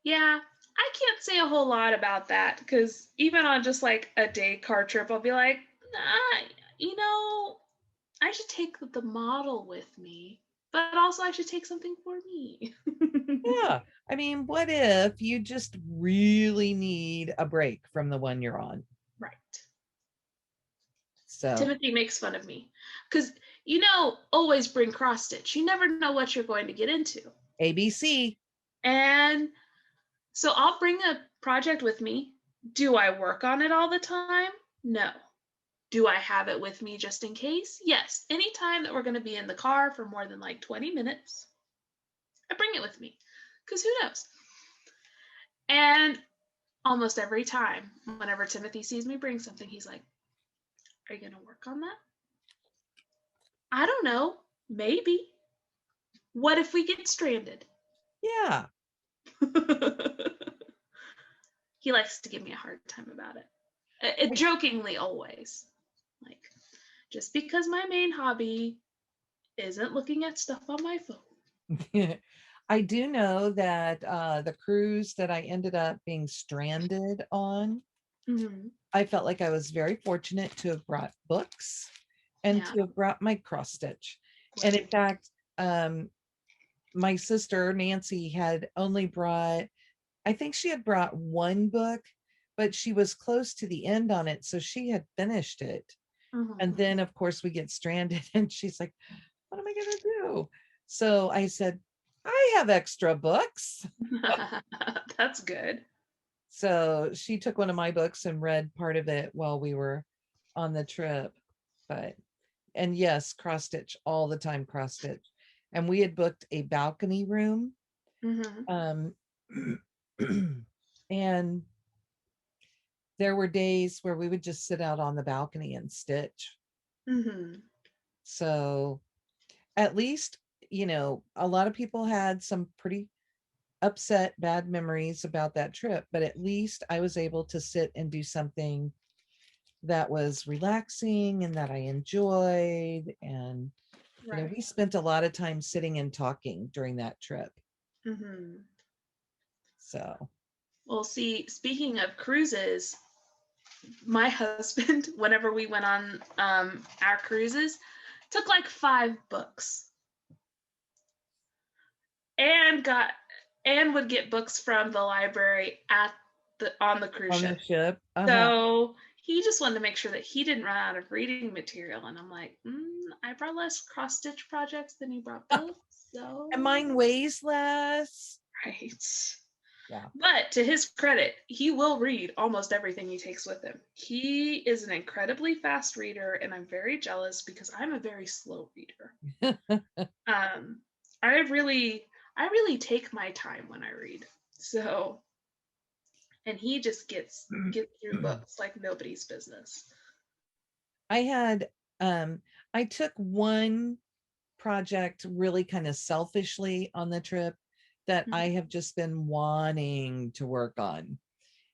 Yeah. I can't say a whole lot about that because even on just like a day car trip, I'll be like, nah, you know, I should take the model with me, but also I should take something for me. Yeah. I mean, what if you just really need a break from the one you're on? Right. So, Timothy makes fun of me because, always bring cross stitch. You never know what you're going to get into. ABC. And so I'll bring a project with me. Do I work on it all the time? No. Do I have it with me just in case? Yes. Anytime that we're going to be in the car for more than like 20 minutes, I bring it with me because who knows? And almost every time, whenever Timothy sees me bring something, he's like, are you going to work on that? I don't know. Maybe. What if we get stranded? Yeah. He likes to give me a hard time about it. Jokingly, always. Like, just because my main hobby isn't looking at stuff on my phone. I do know that the cruise that I ended up being stranded on, Mm-hmm. I felt like I was very fortunate to have brought books and Yeah. to have brought my cross stitch. And in Right. fact, my sister Nancy had only brought, I think she had brought 1 book, but she was close to the end on it. So she had finished it. And Mm-hmm. then, of course, we get stranded, and she's like, what am I going to do? So I said, I have extra books. That's good. So she took one of my books and read part of it while we were on the trip. But, and yes, cross stitch all the time, cross stitch. And we had booked a balcony room. Mm-hmm. Um, and there were days where we would just sit out on the balcony and stitch. Mm-hmm. So at least, a lot of people had some pretty upset, bad memories about that trip, but at least I was able to sit and do something that was relaxing and that I enjoyed. And, Right. we spent a lot of time sitting and talking during that trip. Mm-hmm. So, Well, see, speaking of cruises, my husband, whenever we went on our cruises, took like 5 books and would get books from the library on the cruise on the ship. ship. So he just wanted to make sure that he didn't run out of reading material. And I'm like, I brought less cross stitch projects than you brought books. So And mine weighs less. right. Yeah. But to his credit, he will read almost everything he takes with him. He is an incredibly fast reader, and I'm very jealous because I'm a very slow reader. I really take my time when I read. So, and he just gets through books like nobody's business. I took one project really kind of selfishly on the trip that I have just been wanting to work on.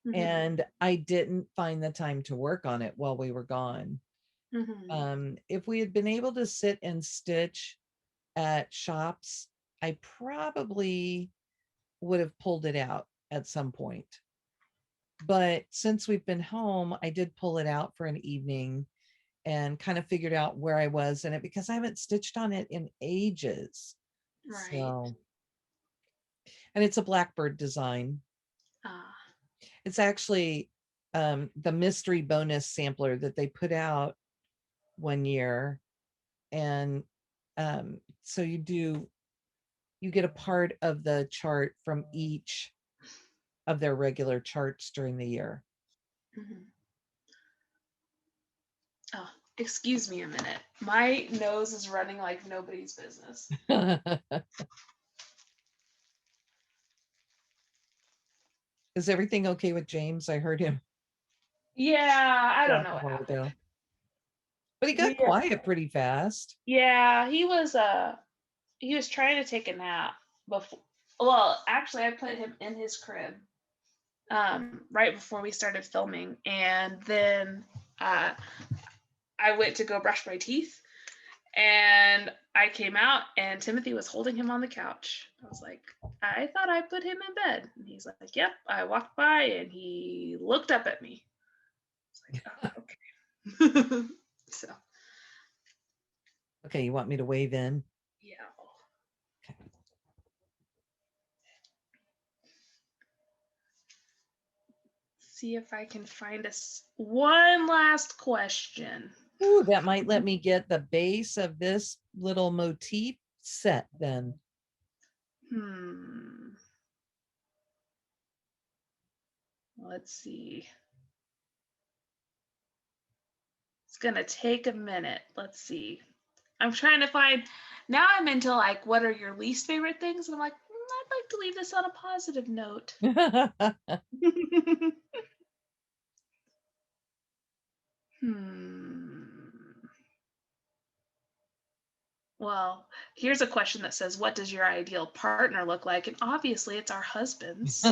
Mm-hmm. And I didn't find the time to work on it while we were gone. Mm-hmm. If we had been able to sit and stitch at shops, I probably would have pulled it out at some point. But since we've been home, I did pull it out for an evening and kind of figured out where I was in it because I haven't stitched on it in ages. Right. So, and it's a blackbird design. Ah. It's actually the mystery bonus sampler that they put out one year. And so you get a part of the chart from each of their regular charts during the year. Mm-hmm. Oh, excuse me a minute. My nose is running like nobody's business. Is everything okay with James? I heard him. Yeah, I don't know what happened. But he got quiet pretty fast. Yeah, he was trying to take a nap before. Well, actually, I put him in his crib right before we started filming, and then I went to go brush my teeth, and I came out, and Timothy was holding him on the couch. I was like, I thought I put him in bed, and he's like, yep. I walked by, and he looked up at me. I was like, oh, okay. So. Okay, you want me to wave in? Yeah. Okay. See if I can find us one last question. Ooh, that might let me get the base of this little motif set then. Let's see. It's gonna take a minute. Let's see. I'm trying to find. Now I'm into like, what are your least favorite things? And I'm like, I'd like to leave this on a positive note. Well, here's a question that says, what does your ideal partner look like? And obviously it's our husbands.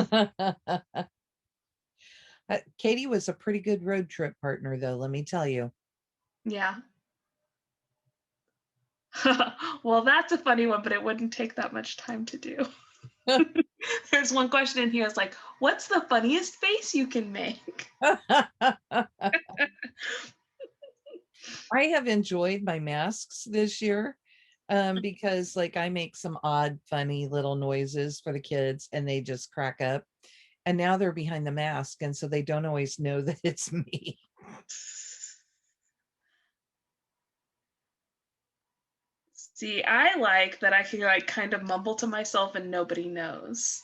Katie was a pretty good road trip partner, though, let me tell you. Yeah. Well, that's a funny one, but it wouldn't take that much time to do. There's one question in here. It's like, what's the funniest face you can make? I have enjoyed my masks this year because like I make some odd, funny little noises for the kids and they just crack up. And now they're behind the mask. And so they don't always know that it's me. See, I like that I can like kind of mumble to myself and nobody knows.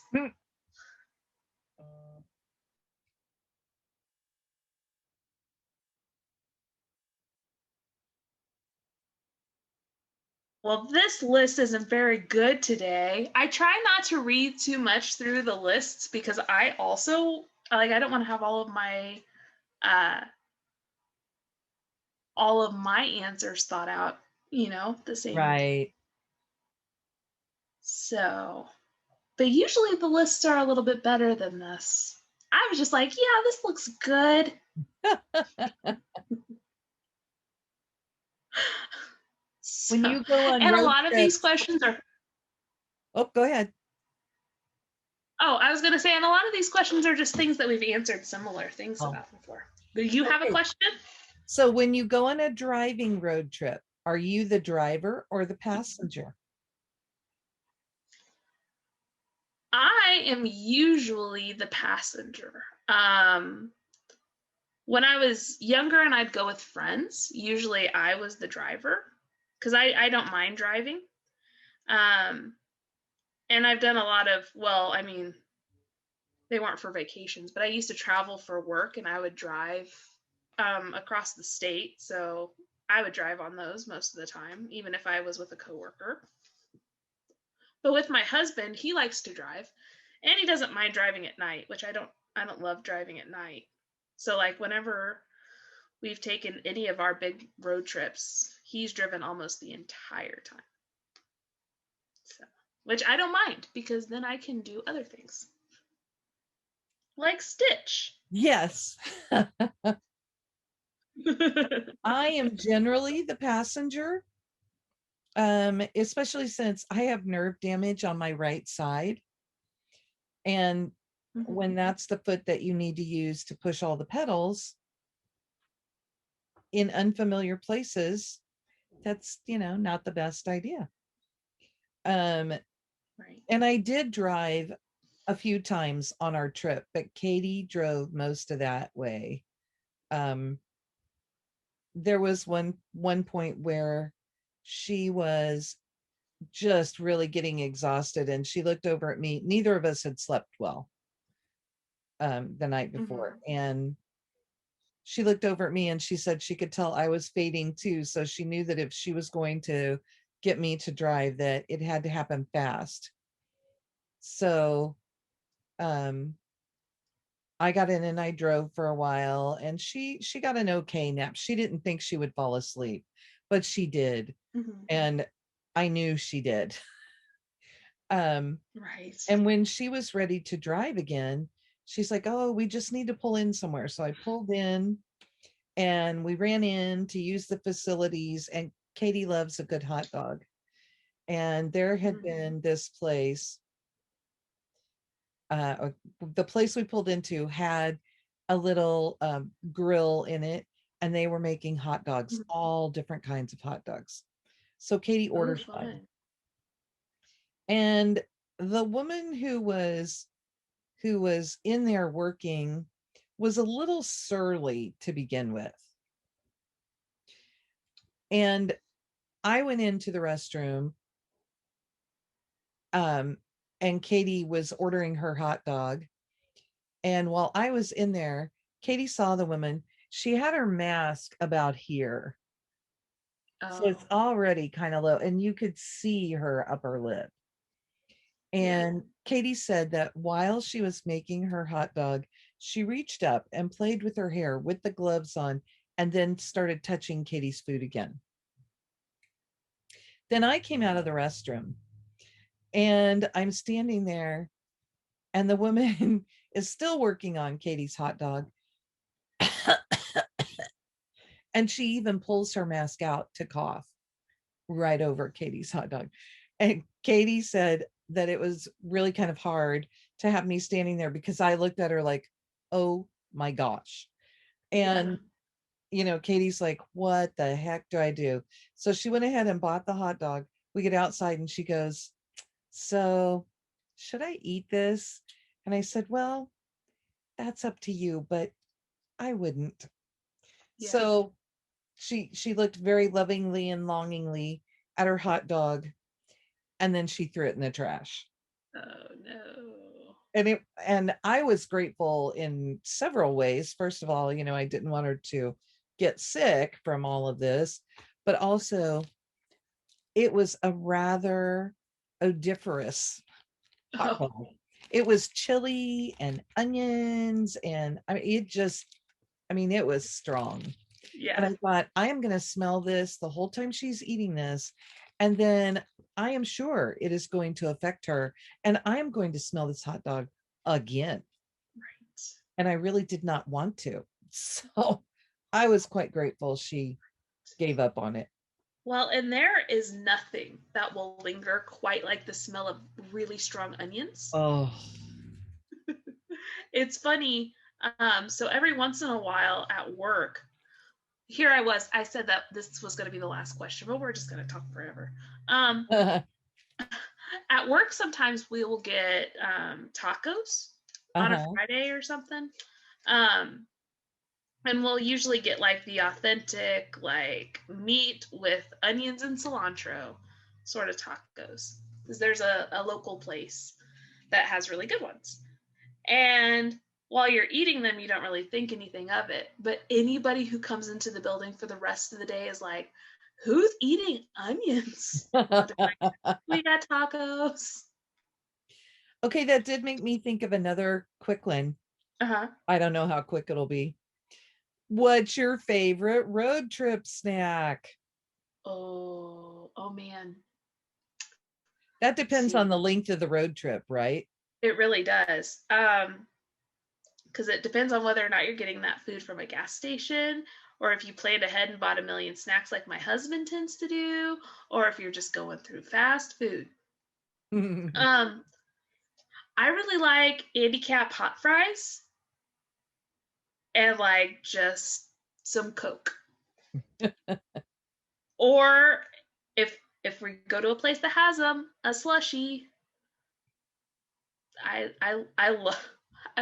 Well, this list isn't very good today. I try not to read too much through the lists because I also like I don't want to have all of my answers thought out, the same. Right. So, but usually the lists are a little bit better than this. I was just like, yeah, this looks good. So, When you go on and a road lot of these trips, questions are, oh, go ahead. oh, I was going to say, and a lot of these questions are just things that we've answered similar things Oh, about before. Do you have a okay. question? So when you go on a driving road trip, are you the driver or the passenger? I am usually the passenger. When I was younger and I'd go with friends, usually I was the driver because I don't mind driving. Um, and I've done a lot of, well, I mean, they weren't for vacations, but I used to travel for work and I would drive across the state. So I would drive on those most of the time, even if I was with a coworker. But with my husband, he likes to drive and he doesn't mind driving at night, which I don't love driving at night. So like whenever we've taken any of our big road trips, he's driven almost the entire time. So, which I don't mind because then I can do other things. Like Stitch. Yes. I am generally the passenger, especially since I have nerve damage on my right side. And when that's the foot that you need to use to push all the pedals in unfamiliar places, that's, not the best idea. Right. And I did drive a few times on our trip, but Katie drove most of that way. There was one point where she was just really getting exhausted and she looked over at me. Neither of us had slept well the night before. And she looked over at me and she said she could tell I was fading too. So she knew that if she was going to get me to drive, that it had to happen fast. So I got in and I drove for a while and she got an okay nap. She didn't think she would fall asleep, but she did. And I knew she did. Right. And when she was ready to drive again, she's like, "Oh, we just need to pull in somewhere." So I pulled in and we ran in to use the facilities, and Katie loves a good hot dog. And there had been this place, the place we pulled into had a little grill in it, and they were making hot dogs, all different kinds of hot dogs. So Katie Oh, ordered one. fun. And the woman who was in there working was a little surly to begin with. And I went into the restroom, and Katie was ordering her hot dog. And while I was in there, Katie saw the woman. She had her mask about here. So it's already kind of low, and you could see her upper lip. And Katie said that while she was making her hot dog, she reached up and played with her hair with the gloves on and then started touching Katie's food again. Then I came out of the restroom and I'm standing there, and the woman is still working on Katie's hot dog. And she even pulls her mask out to cough right over Katie's hot dog. And Katie said that it was really kind of hard to have me standing there because I looked at her like, "Oh my gosh." And, Katie's like, "What the heck do I do?" So she went ahead and bought the hot dog. We get outside and she goes, "So should I eat this?" And I said, "Well, that's up to you, but I wouldn't." So she looked very lovingly and longingly at her hot dog, and then she threw it in the trash. Oh no. And I was grateful in several ways. First of all, I didn't want her to get sick from all of this, but also it was a rather odoriferous hot dog. It was chili and onions, and it was strong. And I thought, I am going to smell this the whole time she's eating this. And then I am sure it is going to affect her. And I am going to smell this hot dog again. Right. And I really did not want to. So I was quite grateful she gave up on it. Well, and there is nothing that will linger quite like the smell of really strong onions. Oh. It's funny. So every once in a while at work, here I said that this was going to be the last question, but we're just going to talk forever. At work, sometimes we will get tacos on a Friday or something. And we'll usually get like the authentic, like meat with onions and cilantro sort of tacos. Because there's a local place that has really good ones. And while you're eating them, you don't really think anything of it. But anybody who comes into the building for the rest of the day is like, who's eating onions? We got tacos. Okay, that did make me think of another quick one. I don't know how quick it'll be. What's your favorite road trip snack? Oh man. That depends on the length of the road trip, right? It really does. Because it depends on whether or not you're getting that food from a gas station, or if you planned ahead and bought a million snacks like my husband tends to do, or if you're just going through fast food. I really like Andy Cap hot fries and like just some Coke. Or if we go to a place that has them, a slushie. I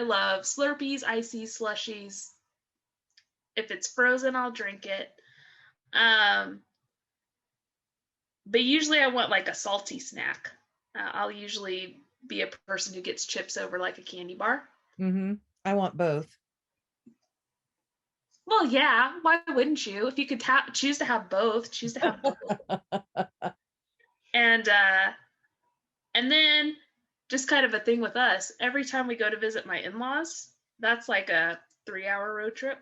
love Slurpees, ices, slushies. If it's frozen, I'll drink it. But usually I want like a salty snack. I'll usually be a person who gets chips over like a candy bar. I want both. Well, yeah, why wouldn't you? If you could choose to have both, choose to have both. And then just kind of a thing with us, every time we go to visit my in-laws, that's like a 3-hour road trip.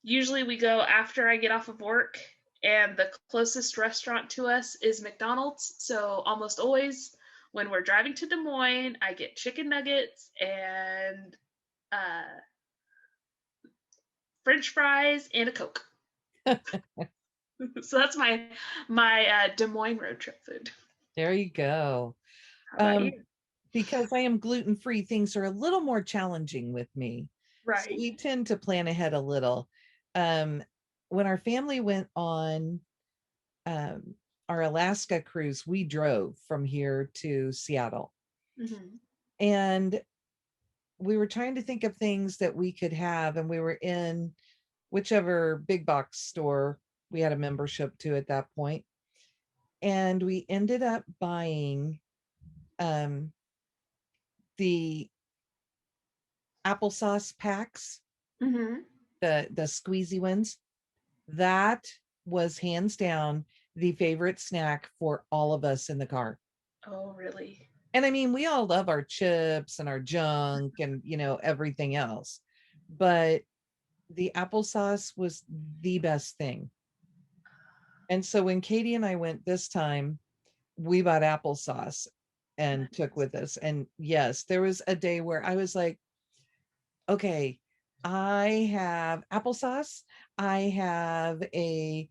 Usually we go after I get off of work, and the closest restaurant to us is McDonald's. So almost always when we're driving to Des Moines, I get chicken nuggets and French fries and a Coke. So that's my Des Moines road trip food. There you go. Because I am gluten-free, things are a little more challenging with me. Right. So we tend to plan ahead a little. When our family went on our Alaska cruise, we drove from here to Seattle. And we were trying to think of things that we could have, and we were in whichever big box store we had a membership to at that point. And we ended up buying the applesauce packs, the squeezy ones. That was hands down the favorite snack for all of us in the car. Oh, really? And I mean, we all love our chips and our junk and, you know, everything else. But the applesauce was the best thing. And so when Katie and I went this time, we bought applesauce and took with us. And yes, there was a day where I was like, okay, I have applesauce. I have a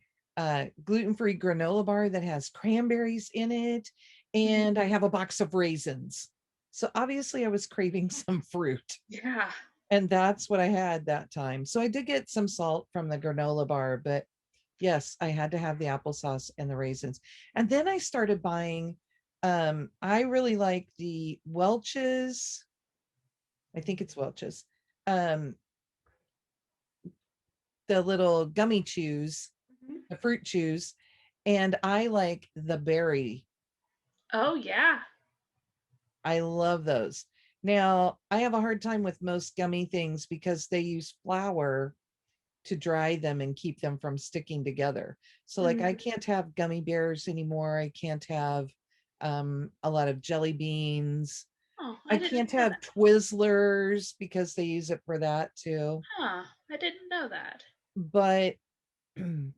gluten-free granola bar that has cranberries in it. And I have a box of raisins. So obviously I was craving some fruit. Yeah. And that's what I had that time. So I did get some salt from the granola bar, but yes, I had to have the applesauce and the raisins. And then I started buying, I really like the Welch's, I think it's Welch's, the little gummy chews, the fruit chews, and I like the berry. Oh, yeah. I love those. Now, I have a hard time with most gummy things because they use flour to dry them and keep them from sticking together. So like I can't have gummy bears anymore. I can't have a lot of jelly beans. Oh, I can't have Twizzlers because they use it for that too. Huh, I didn't know that. But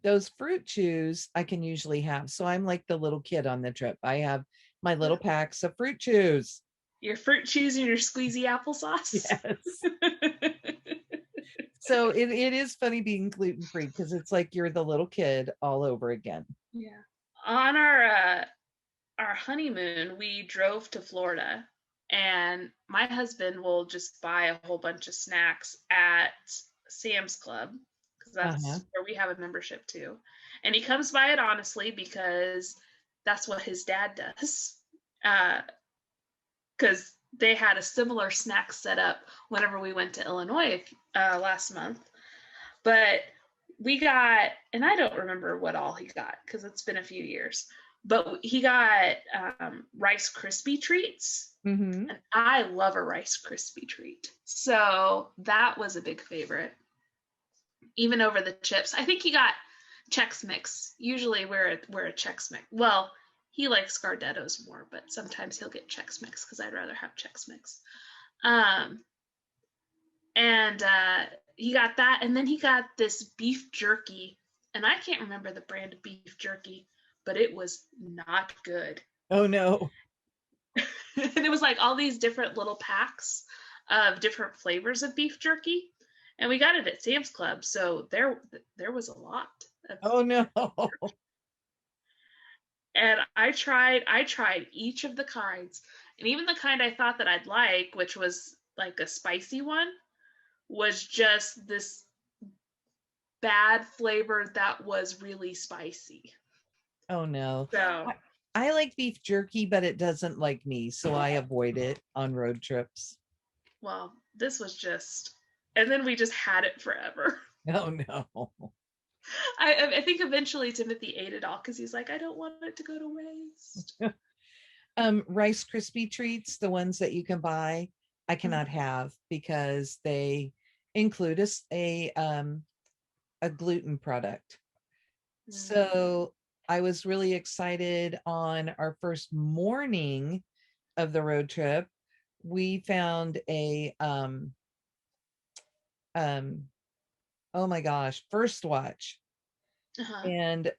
those fruit chews I can usually have. So I'm like the little kid on the trip. I have my little packs of fruit chews. Your fruit chews and your squeezy applesauce? Yes. So it is funny being gluten-free because it's like you're the little kid all over again. Yeah. On our honeymoon, we drove to Florida, and my husband will just buy a whole bunch of snacks at Sam's Club because Uh-huh. that's where we have a membership too. And he comes by it honestly because that's what his dad does. Because they had a similar snack set up whenever we went to Illinois last month. But we got, and I don't remember what all he got because it's been a few years, but he got Rice Krispie treats. Mm-hmm. And I love a Rice Krispie treat. So that was a big favorite, even over the chips. I think he got Chex Mix. Usually we're a Chex Mix. Well, he likes Gardettos more, but sometimes he'll get Chex Mix because I'd rather have Chex Mix. And he got that, and then he got this beef jerky, and I can't remember the brand of beef jerky, but it was not good. Oh no. And it was like all these different little packs of different flavors of beef jerky, and we got it at Sam's Club, so there was a lot of, Oh no. and I tried each of the kinds, and even the kind I thought that I'd like, which was like a spicy one, was just this bad flavor that was really spicy. Oh no. So, I like beef jerky, but it doesn't like me, so I avoid it on road trips. well, this was just, and then we just had it forever. Oh no. I think eventually Timothy ate it all because he's like, I don't want it to go to waste. Rice Krispie treats, the ones that you can buy, I cannot have because they include a gluten product. So I was really excited on our first morning of the road trip. We found a oh my gosh, First Watch. Uh-huh. And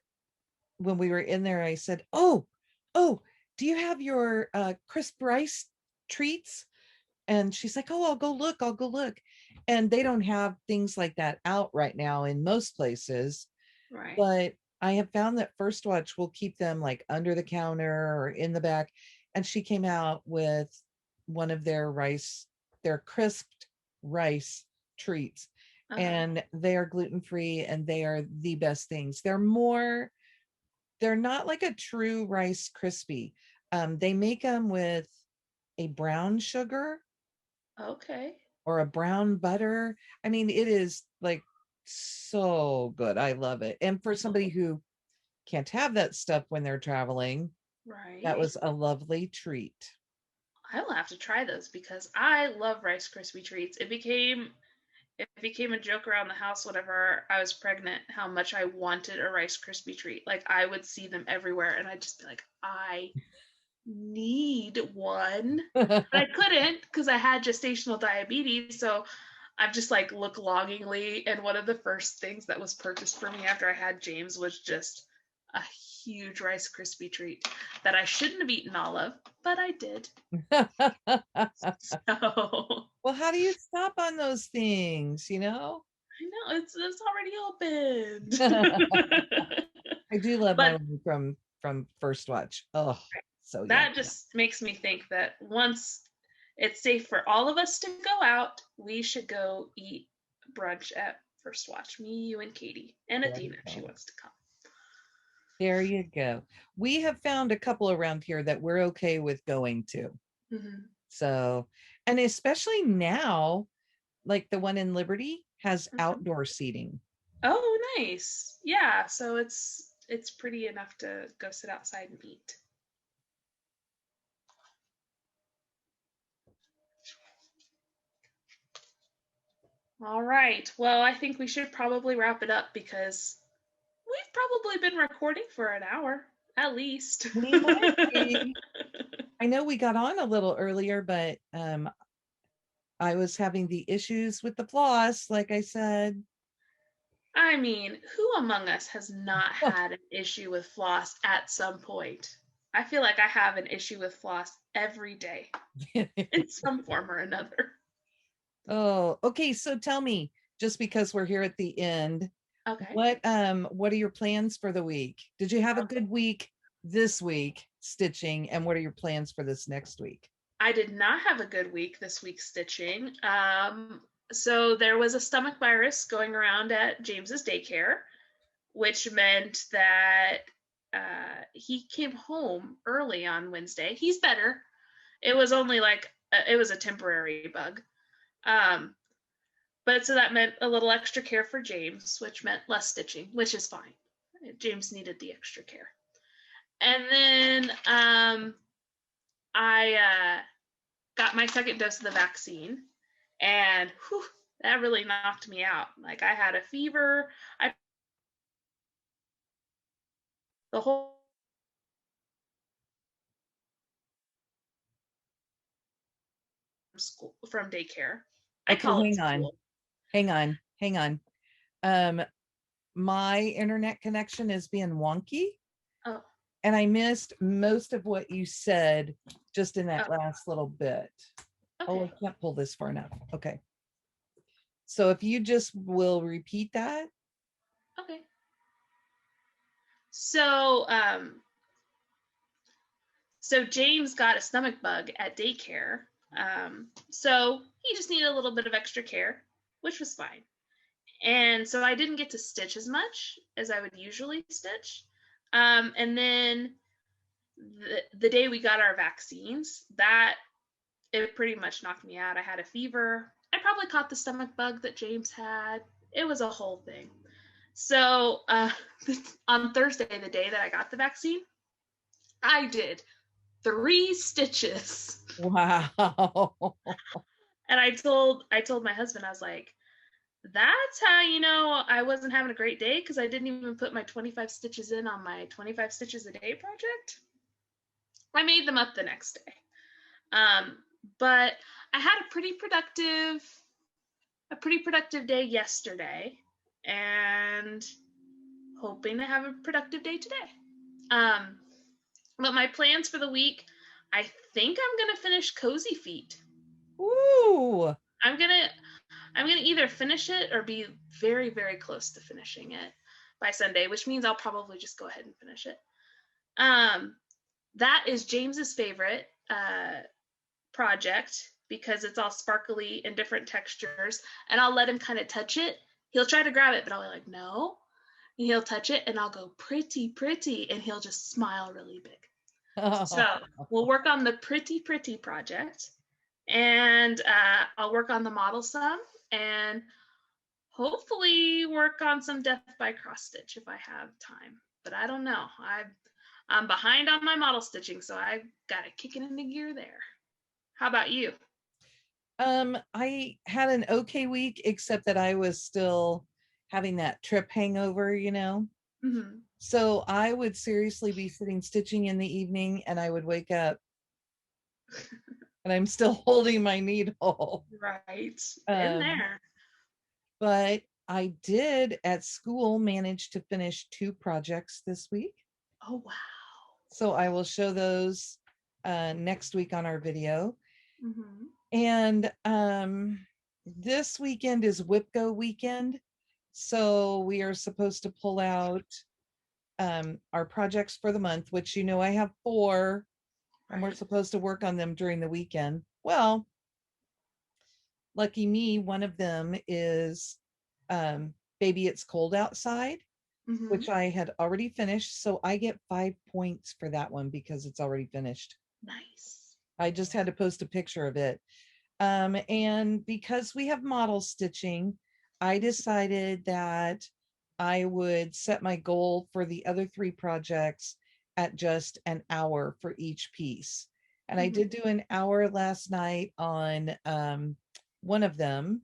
when we were in there, I said, oh, do you have your crisp rice treats? And she's like, oh, I'll go look. And they don't have things like that out right now in most places. Right. But I have found that First Watch will keep them like under the counter or in the back. And she came out with one of their crisped rice treats. Uh-huh. And they are gluten-free and they are the best things. They're not like a true Rice Krispie. They make them with a brown sugar Okay. or a brown butter. I mean, it is like so good. I love it. And for somebody who can't have that stuff when they're traveling, that Right. was a lovely treat. I'll have to try those because I love Rice Krispie treats. It became a joke around the house whenever I was pregnant how much I wanted a Rice Krispie treat. Like I would see them everywhere and I'd just be like, I need one. But I couldn't because I had gestational diabetes. So I've just like looked longingly. And one of the first things that was purchased for me after I had James was just a huge Rice Krispie treat that I shouldn't have eaten all of, but I did. So Well, how do you stop on those things, you know? I know it's already opened. I do love my But one from First Watch. Oh, so that yummy. just makes me think that once it's safe for all of us to go out, we should go eat brunch at First Watch. Me, you, and Katie, and There you Athena if she go. wants to come. There you go. We have found a couple around here that we're okay with going to. Mm-hmm. So, and especially now, like the one in Liberty has Mm-hmm. outdoor seating. Oh, nice. Yeah, so it's pretty enough to go sit outside and eat. All right. Well, I think we should probably wrap it up because we've probably been recording for an hour at least. We might be. I know we got on a little earlier, but I was having the issues with the floss, like I said. I mean, who among us has not had an issue with floss at some point? I feel like I have an issue with floss every day in some form or another. Oh, okay. So tell me, just because we're here at the end. Okay. What are your plans for the week? Did you have a Okay. good week this week stitching, and what are your plans for this next week? I did not have a good week this week stitching. So there was a stomach virus going around at James's daycare, which meant that he came home early on Wednesday. He's better. It was only like it was a temporary bug. But so that meant a little extra care for James, which meant less stitching, which is fine. James needed the extra care. And then I got my second dose of the vaccine, and whew, that really knocked me out. Like I had a fever. The whole school from daycare. I Okay, call it hang on. school. Hang on. My internet connection is being wonky, Oh, and I missed most of what you said just in that oh, last little bit. Oh, I okay, can't pull this far enough. Okay. So if you just will repeat that. okay. So, so James got a stomach bug at daycare. So he just needed a little bit of extra care, which was fine. And so I didn't get to stitch as much as I would usually stitch. And then the day we got our vaccines, that it pretty much knocked me out. I had a fever. I probably caught the stomach bug that James had. It was a whole thing. So on Thursday, the day that I got the vaccine, I did 3 stitches. Wow. And I told my husband, I was like, that's how you know I wasn't having a great day, because I didn't even put my 25 stitches in on my 25 stitches a day project. I made them up the next day. But I had a pretty productive day yesterday, and hoping to have a productive day today. But my plans for the week, I think I'm gonna finish Cozy Feet. Ooh. I'm gonna either finish it or be very, very close to finishing it by Sunday, which means I'll probably just go ahead and finish it. That is James's favorite project, because it's all sparkly and different textures, and I'll let him kind of touch it. He'll try to grab it, but I'll be like, no. And he'll touch it, and I'll go, pretty, pretty, and he'll just smile really big. So we'll work on the pretty, pretty project, and I'll work on the model some, and hopefully work on some death by cross stitch if I have time. But I don't know. I'm behind on my model stitching, so I got to kick it into gear there. How about you? I had an okay week, except that I was still having that trip hangover, you know. Mm-hmm. So I would seriously be sitting stitching in the evening, and I would wake up and I'm still holding my needle. Right. Been Um, there. but I did at school manage to finish 2 projects this week. Oh, wow. So I will show those next week on our video. Mm-hmm. And this weekend is WIPGO weekend. So we are supposed to pull out our projects for the month, which, you know, I have 4, and we're Right. supposed to work on them during the weekend. Well, lucky me, one of them is Baby It's Cold Outside, Mm-hmm. which I had already finished. So I get 5 points for that one because it's already finished. Nice. I just had to post a picture of it. And because we have model stitching, I decided that I would set my goal for the other 3 projects at just an hour for each piece. And I Mm-hmm. did do an hour last night on one of them,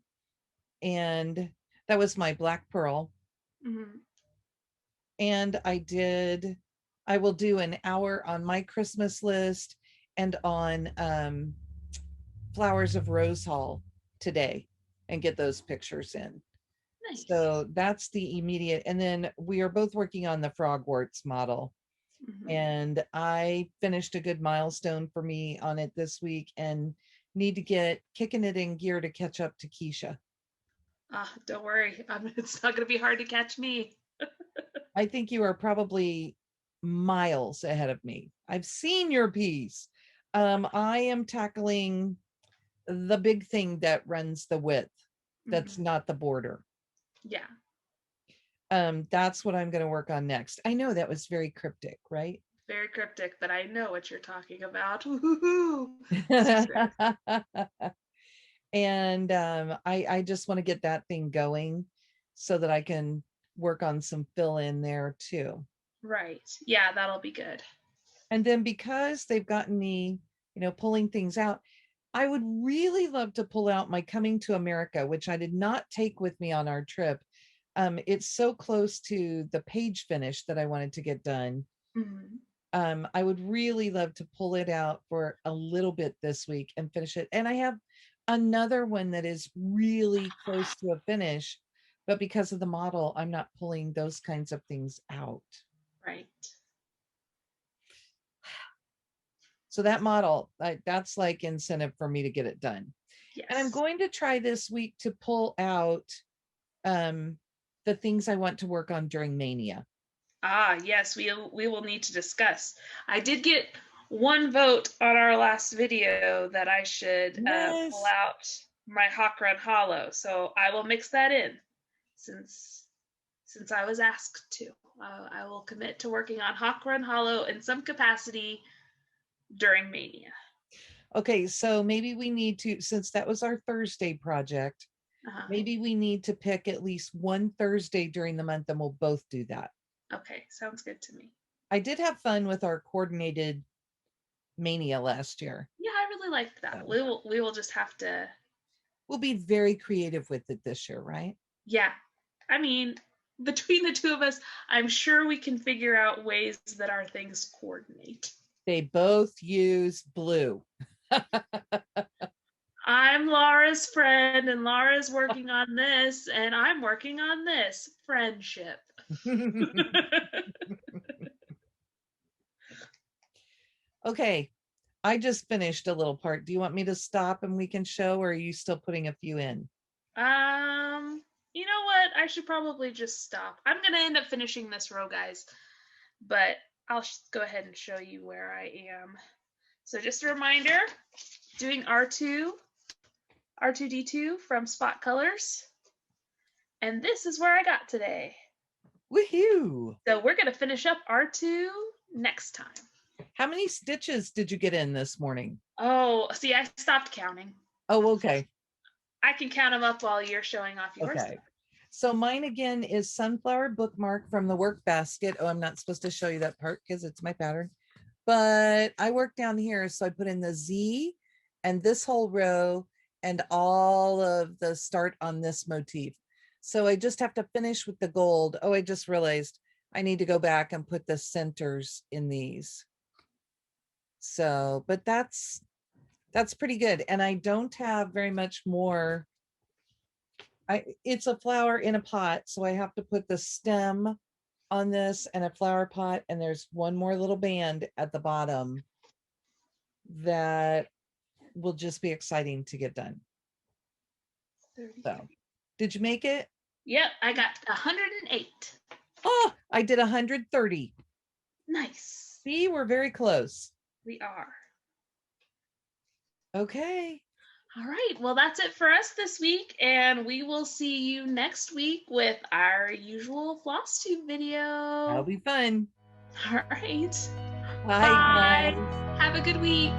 and that was my black pearl. Mm-hmm. And I will do an hour on my Christmas list and on Flowers of Rose Hall today, and get those pictures in. Nice. So that's the immediate. And then we are both working on the frogworts model. Mm-hmm. And I finished a good milestone for me on it this week, and need to get kicking it in gear to catch up to Keisha. Don't worry. It's not going to be hard to catch me. I think you are probably miles ahead of me. I've seen your piece. I am tackling the big thing that runs the width. That's not the border. Yeah. That's what I'm going to work on next. I know that was very cryptic, right? Very cryptic, but I know what you're talking about. And I just want to get that thing going so that I can work on some fill in there too. Right. Yeah, that'll be good. And then because they've gotten me, pulling things out, I would really love to pull out my Coming to America, which I did not take with me on our trip. It's so close to the page finish that I wanted to get done. I would really love to pull it out for a little bit this week and finish it. And I have another one that is really close to a finish, but because of the model, I'm not pulling those kinds of things out. Right. So that model, that's like incentive for me to get it done. Yes. And I'm going to try this week to pull out the things I want to work on during Mania. Yes, we will need to discuss. I did get one vote on our last video that I should pull out my Hawk Run Hollow. So I will mix that in since I was asked to. I will commit to working on Hawk Run Hollow in some capacity during Mania. Okay, so maybe we need to, since that was our Thursday project, maybe we need to pick at least one Thursday during the month and we'll both do that. Okay, sounds good to me. I did have fun with our coordinated Mania last year. Yeah, I really liked that. We will just have to. We'll be very creative with it this year, right? Yeah. I mean, between the two of us, I'm sure we can figure out ways that our things coordinate. They both use blue. I'm Laura's friend and Laura's working on this and I'm working on this. Friendship. Okay, I just finished a little part. Do you want me to stop and we can show, or are you still putting a few in? You know what? I should probably just stop. I'm going to end up finishing this row, guys, but I'll go ahead and show you where I am. So just a reminder, doing R2D2 from Spot Colors. And this is where I got today. Woohoo! So we're going to finish up R2 next time. How many stitches did you get in this morning? Oh, see, I stopped counting. Oh, okay. I can count them up while you're showing off yours. Okay. So mine again is Sunflower Bookmark from the Workbasket. Oh, I'm not supposed to show you that part because it's my pattern. But I worked down here, so I put in the Z and this whole row and all of the start on this motif. So I just have to finish with the gold. Oh, I just realized I need to go back and put the centers in these. So, but that's pretty good. And I don't have very much more. It's a flower in a pot, so I have to put the stem on this and a flower pot, and there's one more little band at the bottom that will just be exciting to get done. So, did you make it? Yep, I got 108. Oh, I did 130. Nice. See, we're very close. We are. Okay. All right. Well, that's it for us this week, and we will see you next week with our usual floss tube video. That'll be fun. All right. Bye. Have a good week.